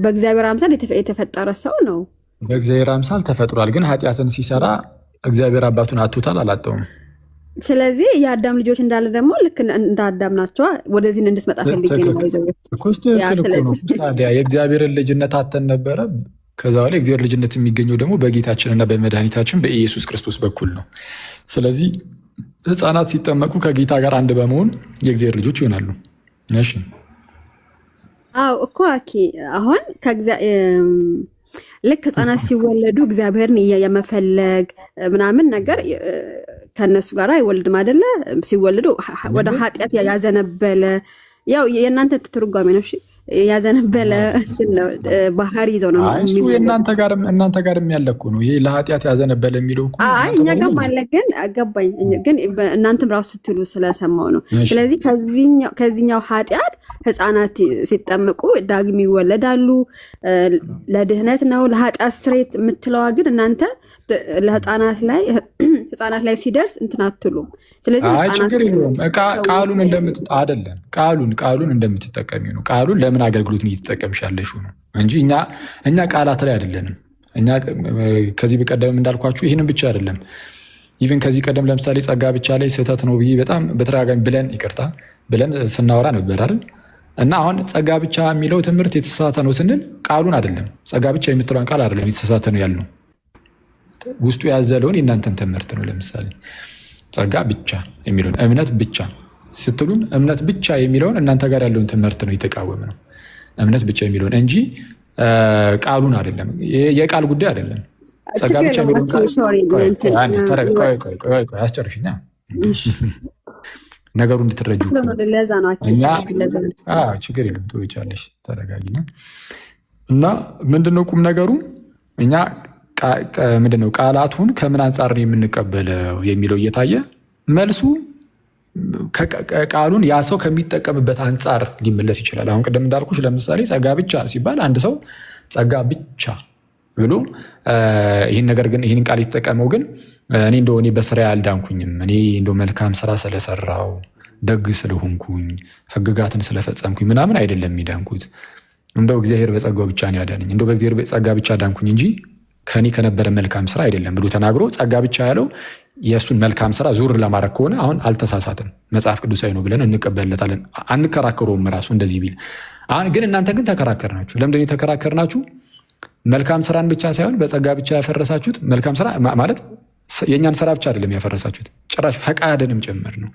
በእግዚአብሔር አምሳል የተፈጠረ ሰው ነው። በእግዚአብሔር አምሳል ተፈጥሯል። ግን ኃጢአትን ሲሰራ እግዚአብሔር አባቱን አቶታል፣ አላጠውም። ስለዚህ የአዳም ልጆች እንዳለ ደግሞ ልክ እንደ አዳም ናቸው። ወደዚህ እንድትመጣ ፈልጌ ነው። ታዲያ የእግዚአብሔርን ልጅነት አተን ነበረ። ከዛ በኋላ የእግዚአብሔር ልጅነት የሚገኘው ደግሞ በጌታችንና በመድኃኒታችን በኢየሱስ ክርስቶስ በኩል ነው። ስለዚህ ህፃናት ሲጠመቁ ከጌታ ጋር አንድ በመሆን የእግዚአብሔር ልጆች ይሆናሉ። እሺ አዎ እኮ አኬ አሁን ልክ ህፃናት ሲወለዱ እግዚአብሔርን የመፈለግ ምናምን ነገር ከነሱ ጋር አይወልድም አይደለ? ሲወለዱ ወደ ኃጢአት ያዘነበለ ያው የእናንተ ትርጓሜ ነው። እሺ ያዘነበለ ነው ባህሪ ይዘው ነው እሱ እናንተ ጋርም ያለኩ ነው። ይሄ ለኃጢአት ያዘነበለ የሚለው እኮ እኛ ጋር ማለት ግን አገባኝ ግን እናንተም ራሱ ስትሉ ስለሰማው ነው። ስለዚህ ከዚህኛው ኃጢአት ህፃናት ሲጠመቁ ዳግም ይወለዳሉ ለድህነት ነው ለኃጢአት ስርየት የምትለዋ ግን እናንተ ለህፃናት ላይ ሲደርስ እንትን አትሉም። ስለዚህ ችግር የለውም። ቃሉን አይደለም ቃሉን እንደምትጠቀሚ ነው። ቃሉን ለምን አገልግሎት ነው እየተጠቀምሻለሽ ነው እንጂ እኛ ቃላት ላይ አይደለንም። እኛ ከዚህ በቀደም እንዳልኳችሁ ይህንን ብቻ አይደለም ኢቭን ከዚህ ቀደም ለምሳሌ ጸጋ ብቻ ላይ ስህተት ነው ብዬ በጣም በተደጋጋሚ ብለን ስናወራ ነበር አይደል? እና አሁን ጸጋ ብቻ የሚለው ትምህርት የተሳሳተ ነው ስንል ቃሉን አይደለም ጸጋ ብቻ የምትለውን ቃል አይደለም የተሳሳተ ነው ያልነው ውስጡ ያዘለውን የእናንተን ትምህርት ነው። ለምሳሌ ጸጋ ብቻ የሚለውን እምነት ብቻ ስትሉን እምነት ብቻ የሚለውን እናንተ ጋር ያለውን ትምህርት ነው የተቃወመ ነው። እምነት ብቻ የሚለውን እንጂ ቃሉን አይደለም። የቃል ጉዳይ አይደለም። ጸጋ ብቻ የሚለውን አስጨርሽኛ ነገሩ እንድትረጁ ችግር የለም ትወጫለሽ። ተረጋጊና እና ምንድነው ቁም ነገሩ እኛ ምንድነው ቃላቱን ከምን አንጻር ነው የምንቀበለው የሚለው እየታየ መልሱ ቃሉን ያ ሰው ከሚጠቀምበት አንጻር ሊመለስ ይችላል። አሁን ቅድም እንዳልኩሽ ለምሳሌ ጸጋ ብቻ ሲባል አንድ ሰው ጸጋ ብቻ ብሎ ይህን ቃል የተጠቀመው ግን እኔ እንደው በስራ ያልዳንኩኝም እኔ እንደው መልካም ስራ ስለሰራው ደግ ስለሆንኩኝ ህግጋትን ስለፈጸምኩኝ ምናምን አይደለም የሚዳንኩት እንደው እግዚአብሔር በጸጋው ብቻ ነው ያዳነኝ እንደው በእግዚአብሔር ጸጋ ብቻ ዳንኩኝ እንጂ ከኔ ከነበረ መልካም ስራ አይደለም ብሎ ተናግሮ ጸጋ ብቻ ያለው የእሱን መልካም ስራ ዙር ለማድረግ ከሆነ አሁን አልተሳሳትም፣ መጽሐፍ ቅዱሳዊ ነው ብለን እንቀበልለታለን። አንከራከረውም ራሱ እንደዚህ ቢል። አሁን ግን እናንተ ግን ተከራከርናችሁ። ለምንድን ነው የተከራከርናችሁ? መልካም ስራን ብቻ ሳይሆን በጸጋ ብቻ ያፈረሳችሁት መልካም ስራ ማለት የእኛን ስራ ብቻ አይደለም ያፈረሳችሁት፣ ጭራሽ ፈቃድንም ጭምር ነው።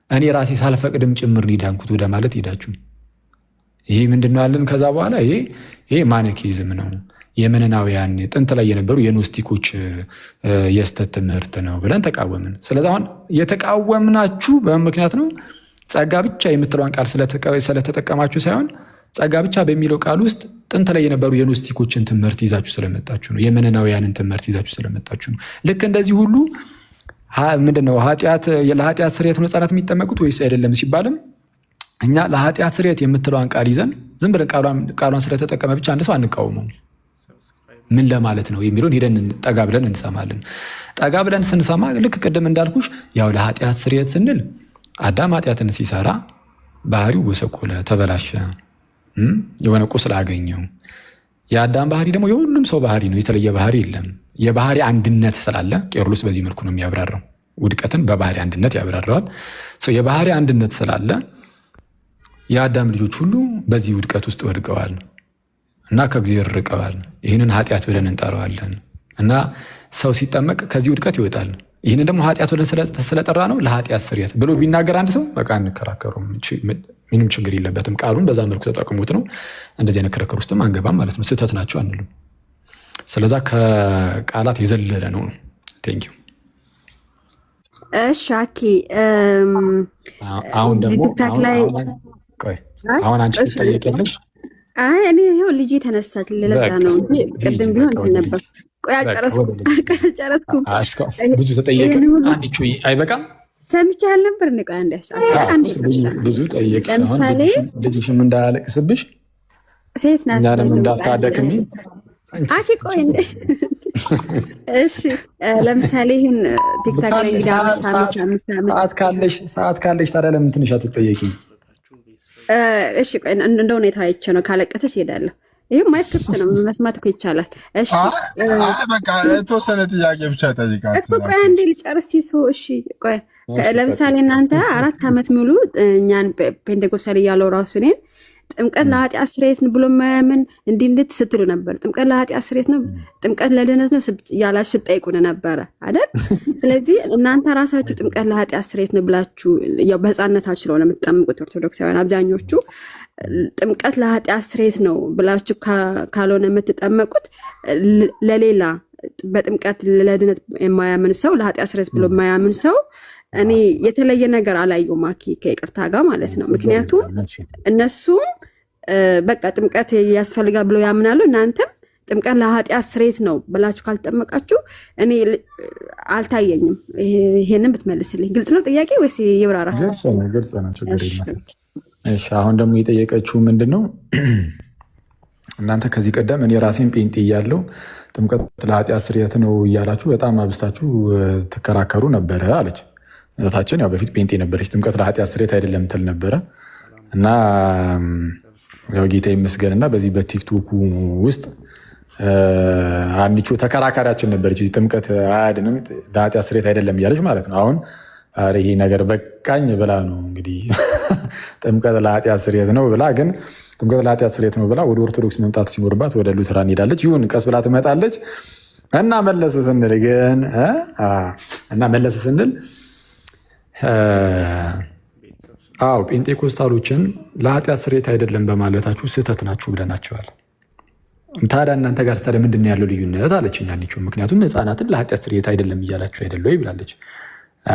እኔ ራሴ ሳልፈቅድም ጭምር ሊዳንኩት ወደ ማለት ሄዳችሁ። ይሄ ምንድነው ያለን? ከዛ በኋላ ይሄ ማኒኪዝም ነው፣ የመነናውያን ጥንት ላይ የነበሩ የኖስቲኮች የስተት ትምህርት ነው ብለን ተቃወምን። ስለዚህ አሁን የተቃወምናችሁ በምክንያት ነው ጸጋ ብቻ የምትለዋን ቃል ስለተጠቀማችሁ ሳይሆን ጸጋ ብቻ በሚለው ቃል ውስጥ ጥንት ላይ የነበሩ የኖስቲኮችን ትምህርት ይዛችሁ ስለመጣችሁ ነው። የመነናውያንን ትምህርት ይዛችሁ ስለመጣችሁ ነው። ልክ እንደዚህ ሁሉ ምንድነው ለኃጢአት ስርየት ነው ህፃናት የሚጠመቁት ወይስ አይደለም ሲባልም እኛ ለኃጢአት ስርየት የምትለዋን ቃል ይዘን ዝም ብለን ቃሏን ስለተጠቀመ ብቻ አንድ ሰው አንቃወመው። ምን ለማለት ነው የሚለውን ሄደን ጠጋ ብለን እንሰማለን። ጠጋ ብለን ስንሰማ ልክ ቅድም እንዳልኩሽ ያው ለኃጢአት ስርየት ስንል አዳም ኃጢአትን ሲሰራ ባህሪው ወሰቆለ፣ ተበላሸ፣ የሆነ ቁስል አገኘው። የአዳም ባህሪ ደግሞ የሁሉም ሰው ባህሪ ነው፣ የተለየ ባህሪ የለም። የባህሪ አንድነት ስላለ ቄርሎስ በዚህ መልኩ ነው የሚያብራራው። ውድቀትን በባህሪ አንድነት ያብራራዋል። የባህሪ አንድነት ስላለ የአዳም ልጆች ሁሉ በዚህ ውድቀት ውስጥ ወድቀዋል እና ከእግዚአብሔር ርቀዋል። ይህንን ኃጢአት ብለን እንጠራዋለን። እና ሰው ሲጠመቅ ከዚህ ውድቀት ይወጣል። ይህንን ደግሞ ኃጢአት ብለን ስለጠራ ነው ለኃጢአት ስርየት ብሎ ቢናገር አንድ ሰው በቃ እንከራከሩም፣ ምንም ችግር የለበትም። ቃሉን በዛ መልኩ ተጠቅሞት ነው። እንደዚህ አይነት ክርክር ውስጥም አንገባም ማለት ነው። ስህተት ናቸው አንልም። ስለዛ ከቃላት የዘለለ ነው። ቴንኪው። እሺ አኪ አሁን ደግሞ ቲክታክ ላይ አሁን አንቺ ትጠየቂያለሽ። እኔ ይኸው ልጅ ተነሳች ለዛ ነው እንጂ ቅድም ቢሆን ነበር። ቆይ አልጨረስኩም። ብዙ ተጠየቀ። አንድ ቹይ አይበቃም። ሰምቻለሁ ነበር። ቆይ ብዙ ጠየቅ። ለምሳሌ ልጅሽም እንዳያለቅስብሽ ሴት ናት እኛንም እንዳታደክሚ አኪ ቆይ እንደ እሺ ለምሳሌ ይሁን ቲክታክ ላይ ሰዓት ካለሽ ታዲያ ለምን ትንሽ አትጠየቂም? እሺ ቆይ እንደ ሁኔታ አይቼ ነው። ካለቀሰች እሄዳለሁ። ይሄም ማይክ ክፍት ነው፣ መስማት እኮ ይቻላል። እሺ በቃ የተወሰነ ጥያቄ ብቻ ጠይቃት እኮ ቆይ አንዴ ልጨርስ ይሶ። እሺ ቆይ ለምሳሌ እናንተ 4 ዓመት ሙሉ እኛን ፔንቴኮስታል እያለው ራሱ እኔን ጥምቀት ለኃጢአት ስርየት ነው ብሎ ማያምን እንዲህ ስትሉ ነበር። ጥምቀት ለኃጢአት ስርየት ነው፣ ጥምቀት ለድህነት ነው ያላችሁ ስትጠይቁን ነበረ አይደል? ስለዚህ እናንተ ራሳችሁ ጥምቀት ለኃጢአት ስርየት ነው ብላችሁ ያው በህፃንነታችሁ ስለሆነ የምትጠምቁት ኦርቶዶክሳውያን አብዛኞቹ ጥምቀት ለኃጢአት ስርየት ነው ብላችሁ ካልሆነ የምትጠመቁት ለሌላ በጥምቀት ለድህነት የማያምን ሰው ለኃጢአት ስርየት ብሎ የማያምን ሰው እኔ የተለየ ነገር አላየሁም። አኪ ከይቅርታ ጋር ማለት ነው። ምክንያቱም እነሱም በቃ ጥምቀት ያስፈልጋል ብለው ያምናሉ። እናንተም ጥምቀት ለኃጢአት ስርየት ነው ብላችሁ ካልተጠመቃችሁ እኔ አልታየኝም። ይሄንን ብትመልስልኝ። ግልጽ ነው ጥያቄ ወይስ ይብራራ? ግልጽ ነው፣ ችግር የለም። እሺ አሁን ደግሞ የጠየቀችው ምንድነው? እናንተ ከዚህ ቀደም እኔ ራሴን ጴንጤ እያለሁ ጥምቀት ለኃጢአት ስርየት ነው እያላችሁ በጣም አብስታችሁ ትከራከሩ ነበረ አለች እህታችን። ያው በፊት ጴንጤ ነበረች፣ ጥምቀት ለኃጢአት ስርየት አይደለም ትል ነበረ እና ያው ጌታ ይመስገንና በዚህ በቲክቶኩ ውስጥ አንቺ ተከራካሪያችን ነበረች። ጥምቀት አያድንም ለኃጢአት ስርየት አይደለም እያለች ማለት ነው። አሁን ይሄ ነገር በቃኝ ብላ ነው እንግዲህ ጥምቀት ለኃጢአት ስርየት ነው ብላ፣ ግን ጥምቀት ለኃጢአት ስርየት ነው ብላ ወደ ኦርቶዶክስ መምጣት ሲኖርባት ወደ ሉተራን ሄዳለች። ይሁን ቀስ ብላ ትመጣለች እና መለስ ስንል ግን አዎ ጴንጤኮስታሎችን ለኃጢአት ስርየት አይደለም በማለታችሁ ስህተት ናችሁ ብለናቸዋል። ታዲያ እናንተ ጋር ታዲያ ምንድን ነው ያለው ልዩነት አለችኝ አለችው። ምክንያቱም ህፃናትን ለኃጢአት ስርየት አይደለም እያላችሁ አይደለ ወይ ብላለች።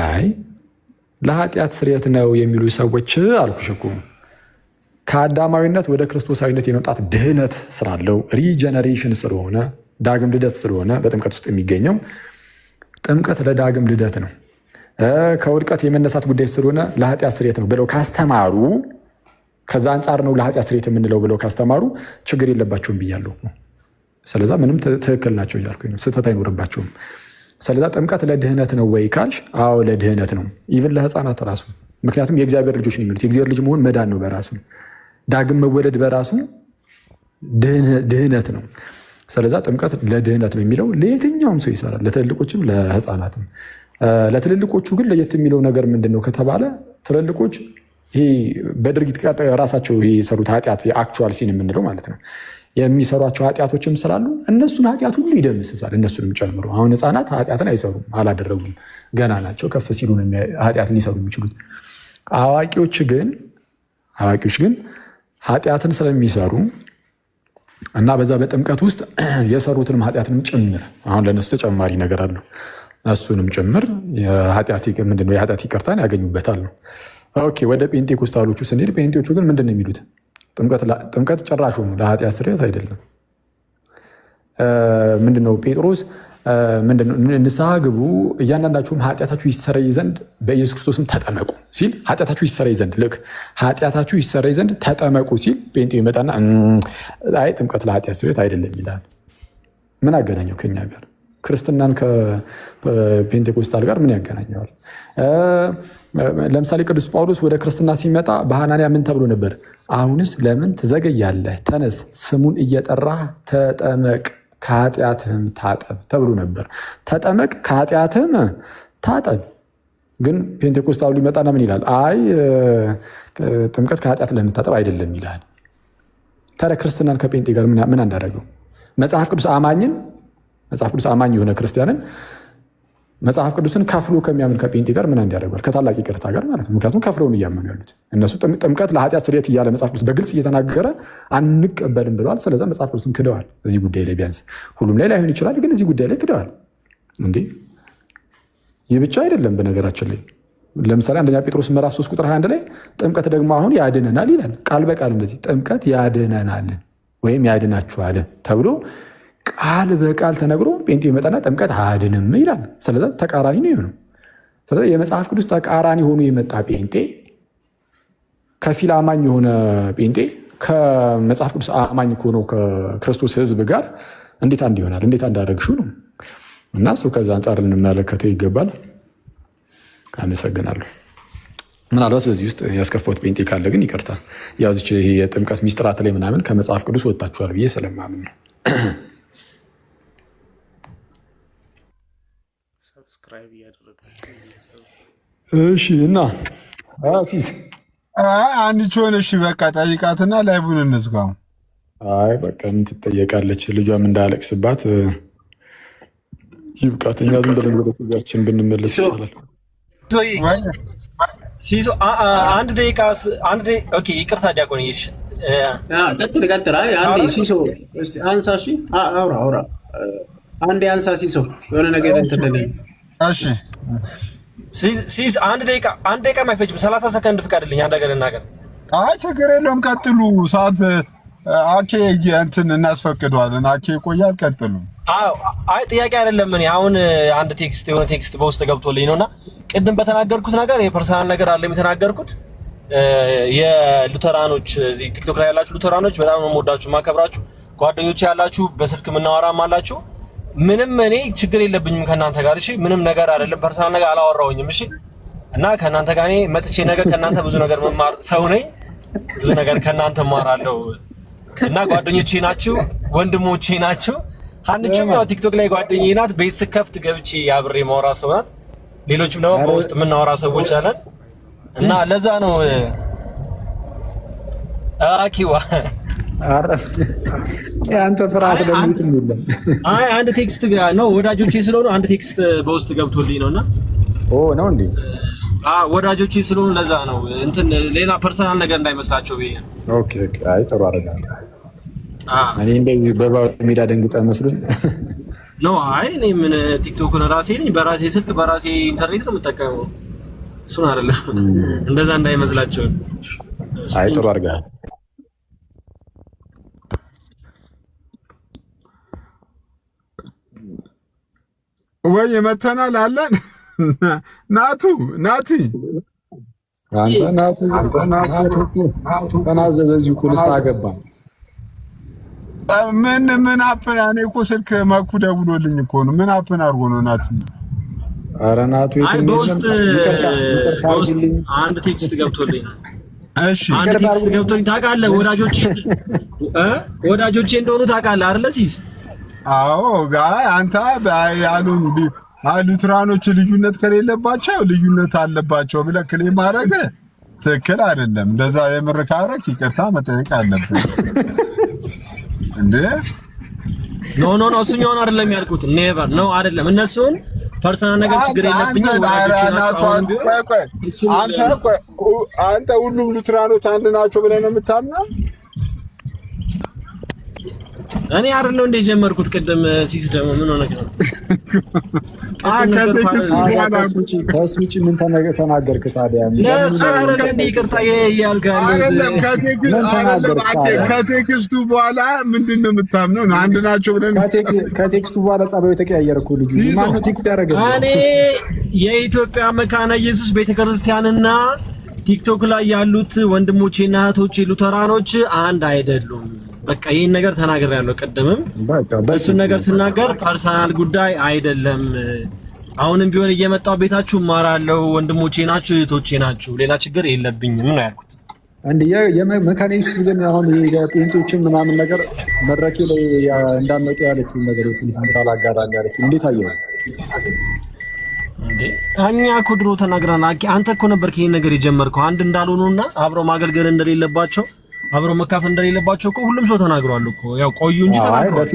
አይ ለኃጢአት ስርየት ነው የሚሉ ሰዎች አልኩሽ እኮ ከአዳማዊነት ወደ ክርስቶሳዊነት የመምጣት ድህነት ስላለው ሪጀነሬሽን ስለሆነ ዳግም ልደት ስለሆነ በጥምቀት ውስጥ የሚገኘው ጥምቀት ለዳግም ልደት ነው፣ ከውድቀት የመነሳት ጉዳይ ስለሆነ ለኃጢአት ስርየት ነው ብለው ካስተማሩ፣ ከዛ አንጻር ነው ለኃጢአት ስርየት የምንለው ብለው ካስተማሩ ችግር የለባቸውም ብያለሁ። ስለዛ ምንም ትክክል ናቸው እያልኩኝ ነው፣ ስህተት አይኖርባቸውም። ስለዛ ጥምቀት ለድህነት ነው ወይ ካልሽ፣ አዎ ለድህነት ነው፣ ኢቭን ለህፃናት ራሱ። ምክንያቱም የእግዚአብሔር ልጆች ነው የሚሉት። የእግዚአብሔር ልጅ መሆን መዳን ነው በራሱ፣ ዳግም መወለድ በራሱ ድህነት ነው። ስለዛ ጥምቀት ለድህነት ነው የሚለው ለየትኛውም ሰው ይሰራል፣ ለትልልቆችም ለህፃናትም። ለትልልቆቹ ግን ለየት የሚለው ነገር ምንድን ነው ከተባለ ትልልቆች ይሄ በድርጊት ራሳቸው የሰሩት ኃጢአት የአክቹዋል ሲን የምንለው ማለት ነው የሚሰሯቸው ኃጢአቶችም ስላሉ እነሱን ኃጢአት ሁሉ ይደመስሳል፣ እነሱንም ጨምሮ። አሁን ህፃናት ኃጢአትን አይሰሩም፣ አላደረጉም፣ ገና ናቸው። ከፍ ሲሉ ኃጢአትን ሊሰሩ የሚችሉት። አዋቂዎች ግን ኃጢአትን ስለሚሰሩ እና በዛ በጥምቀት ውስጥ የሰሩትንም ኃጢአትንም ጭምር አሁን ለእነሱ ተጨማሪ ነገር አለው፣ እሱንም ጭምር የኃጢአት ይቅርታን ያገኙበታል ነው። ኦኬ ወደ ጴንጤኮስታሎቹ ስንሄድ ጴንጤዎቹ ግን ምንድን ነው የሚሉት? ጥምቀት ጭራሽ ሆኑ ለኃጢአት ስርየት አይደለም። ምንድነው ጴጥሮስ ንስሐ ግቡ እያንዳንዳችሁም ኃጢአታችሁ ይሰረይ ዘንድ በኢየሱስ ክርስቶስም ተጠመቁ ሲል ኃጢአታችሁ ይሰረይ ዘንድ ልክ ኃጢአታችሁ ይሰረይ ዘንድ ተጠመቁ ሲል ጴንጤ ይመጣና አይ ጥምቀት ለኃጢአት ስርየት አይደለም ይላል። ምን አገናኘው ከኛ ጋር? ክርስትናን ከፔንቴኮስታል ጋር ምን ያገናኘዋል? ለምሳሌ ቅዱስ ጳውሎስ ወደ ክርስትና ሲመጣ በሐናንያ ምን ተብሎ ነበር? አሁንስ ለምን ትዘገያለህ? ተነስ፣ ስሙን እየጠራህ ተጠመቅ፣ ከኃጢአትህም ታጠብ ተብሎ ነበር። ተጠመቅ፣ ከኃጢአትህም ታጠብ። ግን ፔንቴኮስታሉ ሊመጣና ምን ይላል? አይ ጥምቀት ከኃጢአት ለምታጠብ አይደለም ይላል። ታዲያ ክርስትናን ከጴንጤ ጋር ምን እንዳደረገው? መጽሐፍ ቅዱስ አማኝ የሆነ ክርስቲያንን መጽሐፍ ቅዱስን ከፍሎ ከሚያምን ከጴንጤ ጋር ምን እንዲያደርጓል? ከታላቅ ይቅርታ ጋር ማለት ነው። ምክንያቱም ከፍለውን እያመኑ ያሉት እነሱ ጥምቀት ለኃጢአት ስርየት እያለ መጽሐፍ ቅዱስ በግልጽ እየተናገረ አንቀበልም ብለዋል። ስለዛ መጽሐፍ ቅዱስን ክደዋል። እዚህ ጉዳይ ላይ ቢያንስ ሁሉም ላይ ላይሆን ይችላል፣ ግን እዚህ ጉዳይ ላይ ክደዋል። እንዴ ይህ ብቻ አይደለም። በነገራችን ላይ ለምሳሌ አንደኛ ጴጥሮስ ምዕራፍ 3 ቁጥር 21 ላይ ጥምቀት ደግሞ አሁን ያድነናል ይላል። ቃል በቃል እንደዚህ ጥምቀት ያድነናል ወይም ያድናችኋል ተብሎ ቃል በቃል ተነግሮ ጴንጤ ይመጣና ጥምቀት አያድንም ይላል። ስለዚህ ተቃራኒ ነው የሆነው። ስለዚህ የመጽሐፍ ቅዱስ ተቃራኒ ሆኖ የመጣ ጴንጤ ከፊል አማኝ የሆነ ጴንጤ ከመጽሐፍ ቅዱስ አማኝ ከሆነው ከክርስቶስ ሕዝብ ጋር እንዴት አንድ ይሆናል? እንዴት እንዳደረግሽው ነው። እና እሱ ከዛ አንጻር ልንመለከተው ይገባል። አመሰግናለሁ። ምናልባት በዚህ ውስጥ ያስከፋሁት ጴንጤ ካለ ግን ይቅርታ። ያው ይሄ የጥምቀት ሚስጥራት ላይ ምናምን ከመጽሐፍ ቅዱስ ወጣችኋል ብዬ ስለማምን ነው። እሺ እና ሲስ አንቺውን እሺ በቃ ጠይቃትና ላይቡን እንዝጋው። አይ በቃ ምን ትጠየቃለች? ልጇም እንዳያለቅስባት ይብቃት። እኛ ዝም ብለን ወደ ትጋችን ብንመለስ ይሻላል። ሲሶ አንድ ደቂቃ ኦኬ፣ ይቅርታ ዲያቆን ይሽ ቀጥል። አይ አንዴ ሲሶ እስቲ አንሳ። እሺ አውራ አንዴ አንሳ ሲሶ የሆነ ነገር እንትነኝ። እሺ ሲስ አንድ ደቂቃ የማይፈጅም 30 ሰከንድ ፍቃድልኝ። አንድ ነገር እናገር አይ ችግር የለውም ቀጥሉ። ሰዓት አኬ እንትን እናስፈቅደዋለን። አኬ ቆያል። ቀጥሉ። አይ ጥያቄ አይደለም። እኔ አሁን አንድ የሆነ ቴክስት በውስጥ ገብቶልኝ ነውና ቅድም በተናገርኩት ነገር የፐርሰናል ነገር አለ የተናገርኩት። የሉተራኖች እዚህ ቲክቶክ ላይ ያላችሁ ሉተራኖች በጣም ነው የምወዳችሁ ማከብራችሁ። ጓደኞቼ ያላችሁ በስልክ የምናወራም አላችሁ። ምንም እኔ ችግር የለብኝም ከእናንተ ጋር እሺ። ምንም ነገር አይደለም፣ ፐርሰናል ነገር አላወራሁኝም እሺ። እና ከእናንተ ጋር እኔ መጥቼ ነገር ከእናንተ ብዙ ነገር መማር ሰው ነኝ። ብዙ ነገር ከእናንተ እማራለሁ። እና ጓደኞቼ ናችሁ፣ ወንድሞቼ ናችሁ። ሀንቹም ያው ቲክቶክ ላይ ጓደኛዬ ናት። ቤት ስከፍት ገብቼ አብሬ ማውራ ሰው ናት። ሌሎችም ደግሞ በውስጥ የምናወራ ሰዎች አለን። እና ለዛ ነው አኪዋ አረፍ ያንተ ፍርሃት ለምንድን ነው? አይ አንድ ቴክስት ነው ወዳጆቼ ስለሆኑ አንድ ቴክስት በውስጥ ገብቶልኝ ነውና ነው እንዴ? ወዳጆቼ ስለሆኑ ለዛ ነው እንትን ሌላ ፐርሰናል ነገር እንዳይመስላቸው ብዬ። ኦኬ አይ ጥሩ አደረጋለሁ። እኔ እንደዚህ በባው ሜዳ ደንግጠ መስሎኝ ነው። አይ እኔ ምን ቲክቶክን ራሴ ነኝ በራሴ ስልክ በራሴ ኢንተርኔት ነው የምጠቀመው። እሱን አይደለም እንደዛ እንዳይመስላቸው። አይ ጥሩ አድርገሃል። ወይ መተናል አለን ናቲ አንተ ተናዘዘ እዚሁ እኮ ንስሓ ገባ። ምን አፕን እኔ እኮ ስልክ መኩ ደውሎልኝ እኮ ነው። ምን አፕን አድርጎ ነው ናቲ? ኧረ ናቱ በውስጥ አንድ ቴክስት ገብቶልኝ። እሺ አንድ ቴክስት ገብቶልኝ ታውቃለህ? ወዳጆቼ እንደሆኑ ታውቃለህ አይደለ ሲስ? አዎ ጋር አንተ ሉትራኖች ልዩነት ከሌለባቸው ልዩነት አለባቸው ብለህ ክሌም ማድረግ ትክክል አይደለም። እንደዛ የምር ካረክ ይቅርታ መጠየቅ አለብን እንዴ። ኖ እሱኛውን አይደለም ያልኩት። ኔቨር ነው አይደለም። እነሱን ፐርሰናል ነገር ችግር የለብኝም። አንተ ሁሉም ሉትራኖች አንድ ናቸው ብለህ ነው የምታምነው? እኔ አይደለም እንደ ጀመርኩት ቅድም ሲስ ደግሞ ምን ሆነ ነው? ከእሱ ውጪ ምን ተናገርክ ታዲያ? ይቅርታ ከቴክስቱ በኋላ ምንድን ነው የምታምነው? አንድ ናቸው ብለን ከቴክስቱ በኋላ ጸባዩ ተቀያየረ እኮ ልጁ። ማነው ቴክስት ያደረገው? እኔ የኢትዮጵያ መካነ ኢየሱስ ቤተክርስቲያንና ቲክቶክ ላይ ያሉት ወንድሞቼና እህቶቼ ሉተራኖች አንድ አይደሉም። በቃ ይሄን ነገር ተናግሬያለሁ። ቀደምም እሱን ነገር ስናገር ፐርሰናል ጉዳይ አይደለም። አሁንም ቢሆን እየመጣው ቤታችሁ እማራለሁ። ወንድሞቼ ናችሁ፣ እህቶቼ ናችሁ። ሌላ ችግር የለብኝም ነው ያልኩት። እንዴ የመካነ ኢየሱስ ግን አሁን የጴንጤዎችን ምናምን ነገር መድረኬ ላይ እንዳመጡ ያለችው ነገር ታላጋራኝ ያለችው እንዴት አየው? እንዴ እኛ እኮ ድሮ ተናግረናል። አንተ እኮ ነበርክ ይሄን ነገር የጀመርከው። አንድ እንዳልሆኑና አብረው ማገልገል እንደሌለባቸው አብረው መካፈል እንደሌለባቸው እኮ ሁሉም ሰው ተናግሯል እኮ። ያው ቆዩ እንጂ ተናግሯል።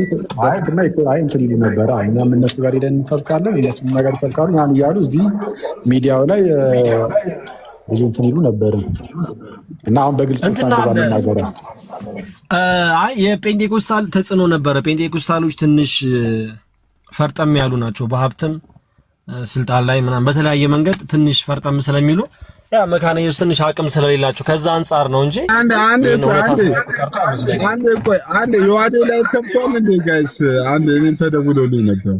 አይ እንትን ይሉ ነበር። እኛም እነሱ ጋር ሄደን እንሰብካለን፣ እነሱም ነገር ይሰብካሉ ያን እያሉ እዚህ ሚዲያው ላይ ብዙ እንትን ይሉ ነበር እና አሁን በግልጽ ተናገረ። አይ የጴንጤኮስታል ተጽዕኖ ነበረ። ጴንጤኮስታሎች ትንሽ ፈርጠም ያሉ ናቸው በሀብትም ስልጣን ላይ ምናምን በተለያየ መንገድ ትንሽ ፈርጠም ስለሚሉ ያ መካነ ኢየሱስ ትንሽ አቅም ስለሌላቸው ከዛ አንጻር ነው እንጂ አንድ የዋዴ ላይ ከብቷል እንዴ ጋይስ? አንድ እኔን ተደውሎልኝ ነበር።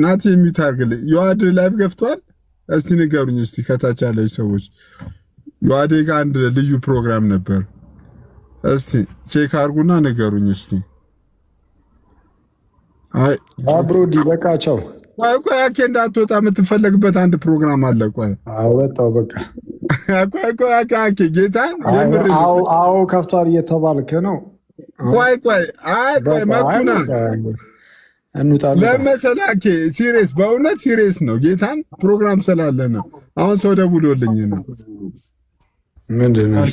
ናቲ የሚታርግልኝ የዋዴ ላይ ከብቷል። እስቲ ንገሩኝ እስቲ ከታች ያለች ሰዎች የዋዴ ጋር አንድ ልዩ ፕሮግራም ነበር። እስቲ ቼክ አድርጉና ንገሩኝ እስቲ። አይ አብሮዲ በቃቸው። ቆይ አኬ እንዳትወጣ የምትፈለግበት አንድ ፕሮግራም አለ። ቆይ አወጣው በቃ ቆይ አኬ ጌታ አዎ ከፍቷል እየተባልክ ነው። ቆይ መኩና እንውጣለን ለመሰለ አኬ ሲሪየስ፣ በእውነት ሲሪየስ ነው። ጌታን ፕሮግራም ስላለ ነው። አሁን ሰው ደውሎልኝ ነው። ምንድን ነው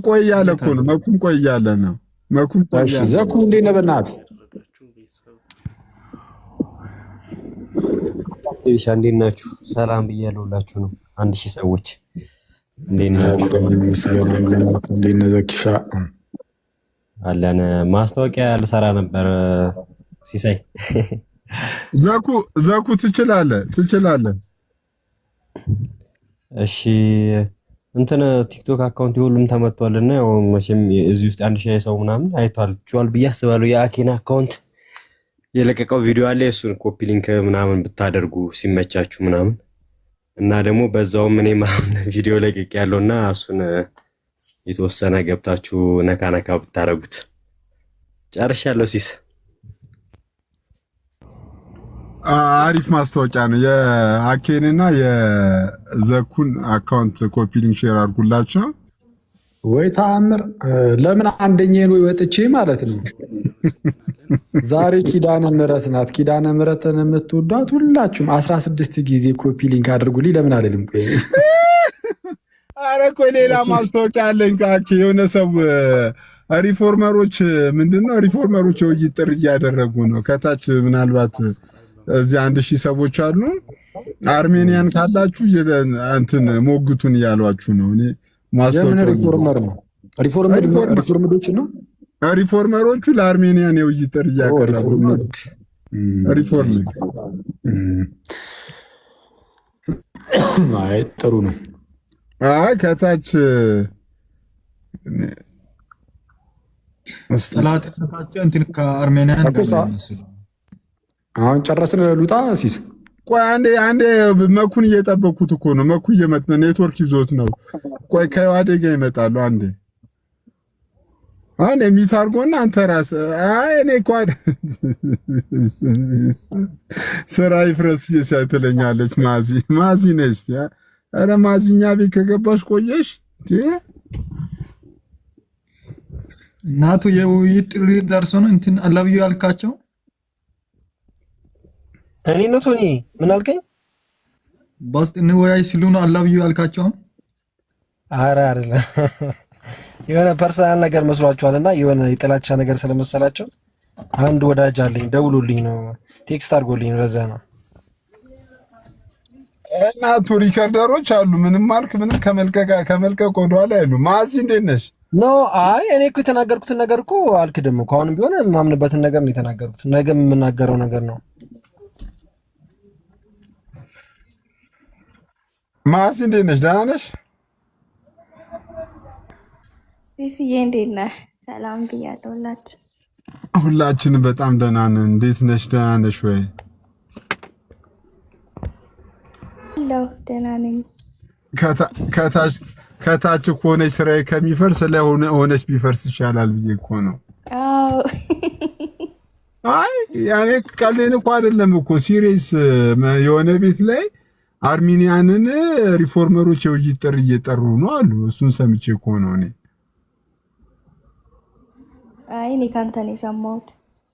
ቆይ እያለ እኮ ነው። መኩም ቆይ እያለ ነው። መኩም ቆይ እያለ ዘኩ እንዴት ነህ በእናትህ? ኢሳ እንዴት ናችሁ? ሰላም ብያለሁላችሁ ነው 1000 ሰዎች እንዴት ናችሁ? እንዴት ነህ ዘኪሻ? አለን ማስታወቂያ ልሰራ ነበር ሲሳይ። ዘኩ ትችላለህ። እሺ እንትን ቲክቶክ አካውንት ሁሉም ተመቷልና ያው መቼም እዚህ ውስጥ 1000 ሰው ምናምን አይቷል ብዬ አስባለሁ። የአኬን አካውንት የለቀቀው ቪዲዮ አለ። እሱን ኮፒ ሊንክ ምናምን ብታደርጉ ሲመቻችሁ ምናምን እና ደግሞ በዛውም እኔ ምናምን ቪዲዮ ለቅቄ ያለውና እሱን የተወሰነ ገብታችሁ ነካ ነካ ብታረጉት ጨርሻለሁ። ሲስ አሪፍ ማስታወቂያ ነው። የአኬንና የዘኩን አካውንት ኮፒ ሊንክ ሼር አድርጉላቸው። ወይ ተአምር! ለምን አንደኛዬን ወይ ወጥቼ ማለት ነው። ዛሬ ኪዳነ ምሕረት ናት። ኪዳነ ምሕረትን የምትወዳት ሁላችሁም 16 ጊዜ ኮፒ ሊንክ አድርጉልኝ። ለምን አልልም? ቆይ አረ ቆይ ሌላ ማስታወቂያ አለኝ። ካኬ የሆነ ሰው ሪፎርመሮች ምንድነው ሪፎርመሮች የውይይት ጥሪ እያደረጉ ነው። ከታች ምናልባት እዚህ 1000 ሰዎች አሉ። አርሜኒያን ካላችሁ እንትን ሞግቱን እያሏችሁ ነው። እኔ ማስታወቂያ ሪፎርመር ነው ሪፎርመሮች ነው ሪፎርመሮቹ ለአርሜኒያን የውይይት ጥሪ እያቀረቡ ነው። ሪፎርመር አይ ጥሩ ነው። ከታች እንትን ከአርሜኒያን አሁን ጨረስን። ሉጣ ሲስ ቆይ አንዴ መኩን እየጠበኩት እኮ ነው። መኩ እየመጣ ኔትወርክ ይዞት ነው። ቆይ ከዋዴ ጋር ይመጣሉ። አንዴ የሚታርጎና አንተ ራስህ እኔ እኮ ስራ ይፍረስ ትለኛለች። ማዚ ነች። ኧረ ማዚኛ ቤት ከገባሽ ቆየሽ። እናቱ የውይይት ጥሪ ደርሶ ነው እንትን አላብዩ ያልካቸው። እኔ ነው ቶኒ ምን አልከኝ? በውስጥ እንወያይ ሲሉ ነው አላብዩ ያልካቸው። ኧረ አይደለም የሆነ ፐርሰናል ነገር መስሏቸዋልና የሆነ የጥላቻ ነገር ስለመሰላቸው አንድ ወዳጅ አለኝ ደውሎልኝ ነው ቴክስት አድርጎልኝ ነው። ለዛ ነው እናቱ ሪከርደሮች አሉ። ምንም አልክ ምንም ከመልቀቅ ወደኋላ አይሉ። ማዚ እንዴት ነሽ? ኖ አይ እኔ እኮ የተናገርኩትን ነገር እኮ አልክድም እኮ። አሁንም ቢሆን የማምንበትን ነገር ነው የተናገርኩት። ነገም የምናገረው ነገር ነው። ማዚ እንዴት ነሽ? ደህና ነሽ? ሲስዬ እንዴት ነህ? ሰላም ብያለሁ። ሁላችንም በጣም ደህና ነን። እንዴት ነሽ? ደህና ነሽ ወይ? አለሁ ደህና ነኝ። ከታች እኮ ሆነሽ ስራዬ ከሚፈርስ ሆነሽ ቢፈርስ ይሻላል ብዬ እኮ ነው። አዎ አይ ያኔ ቀልዴን እኮ አይደለም እኮ ሲሪየስ የሆነ ቤት ላይ አርሜኒያንን ሪፎርመሮች የውይይት ጥሪ እየጠሩ ነው አሉ። እሱን ሰምቼ እኮ ነው እኔ። አይ እኔ ካንተ ነው የሰማሁት።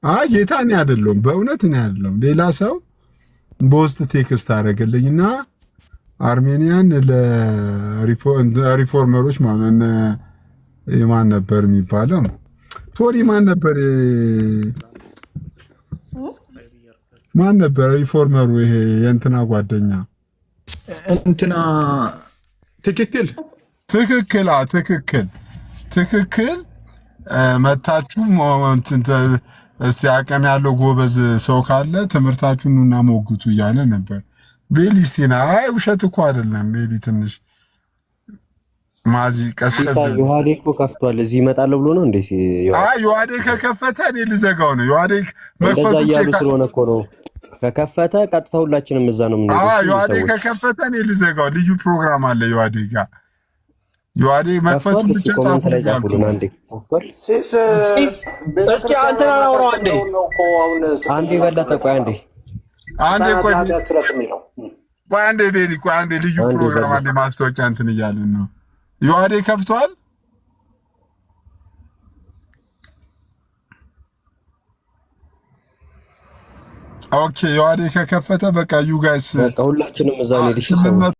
አይ ጌታ እኔ አይደለሁም፣ በእውነት እኔ አይደለሁም። ሌላ ሰው በውስጥ ቴክስት አደረገልኝና አርሜኒያን ለሪፎርመሮች ማለት የማን ነበር የሚባለው? ቶሪ ማን ነበር? ማን ነበር ሪፎርመሩ? ይሄ የእንትና ጓደኛ እንትና ትክክል መታችሁ እስቲ አቅም ያለው ጎበዝ ሰው ካለ ትምህርታችሁን ኑና ሞግቱ እያለ ነበር። ቤሊስቲና አይ ውሸት እኮ አይደለም። ቤሊ ትንሽ ማዚ ቀስቀስ ዮሐዴ እኮ ከፍቷል። እዚህ ይመጣል ብሎ ነው እንዴ? ዮሐዴ ከከፈተ እኔ ልዘጋው ነው። ዮሐዴ መክፈቱ ስለሆነ እኮ ነው። ከከፈተ ቀጥታ ሁላችንም እዛ ነው የምንሄደው። ዮሐዴ ከከፈተ እኔ ልዘጋው። ልዩ ፕሮግራም አለ ዮሐዴ ጋር። ዮሐዴ መክፈቱ ብቻ ጻፉልኝ። እስኪ አንተ አውራው አንዴ በለጠ። ቆይ አንዴ ቤሊ አንዴ ልዩ ፕሮግራም አንዴ ማስታወቂያ እንትን እያልን ነው። ዮሐዴ ከፍቷል። ኦኬ ዮሐዴ ከከፈተ በቃ ዩ ጋይስ በቃ ሁላችንም እዛ ነው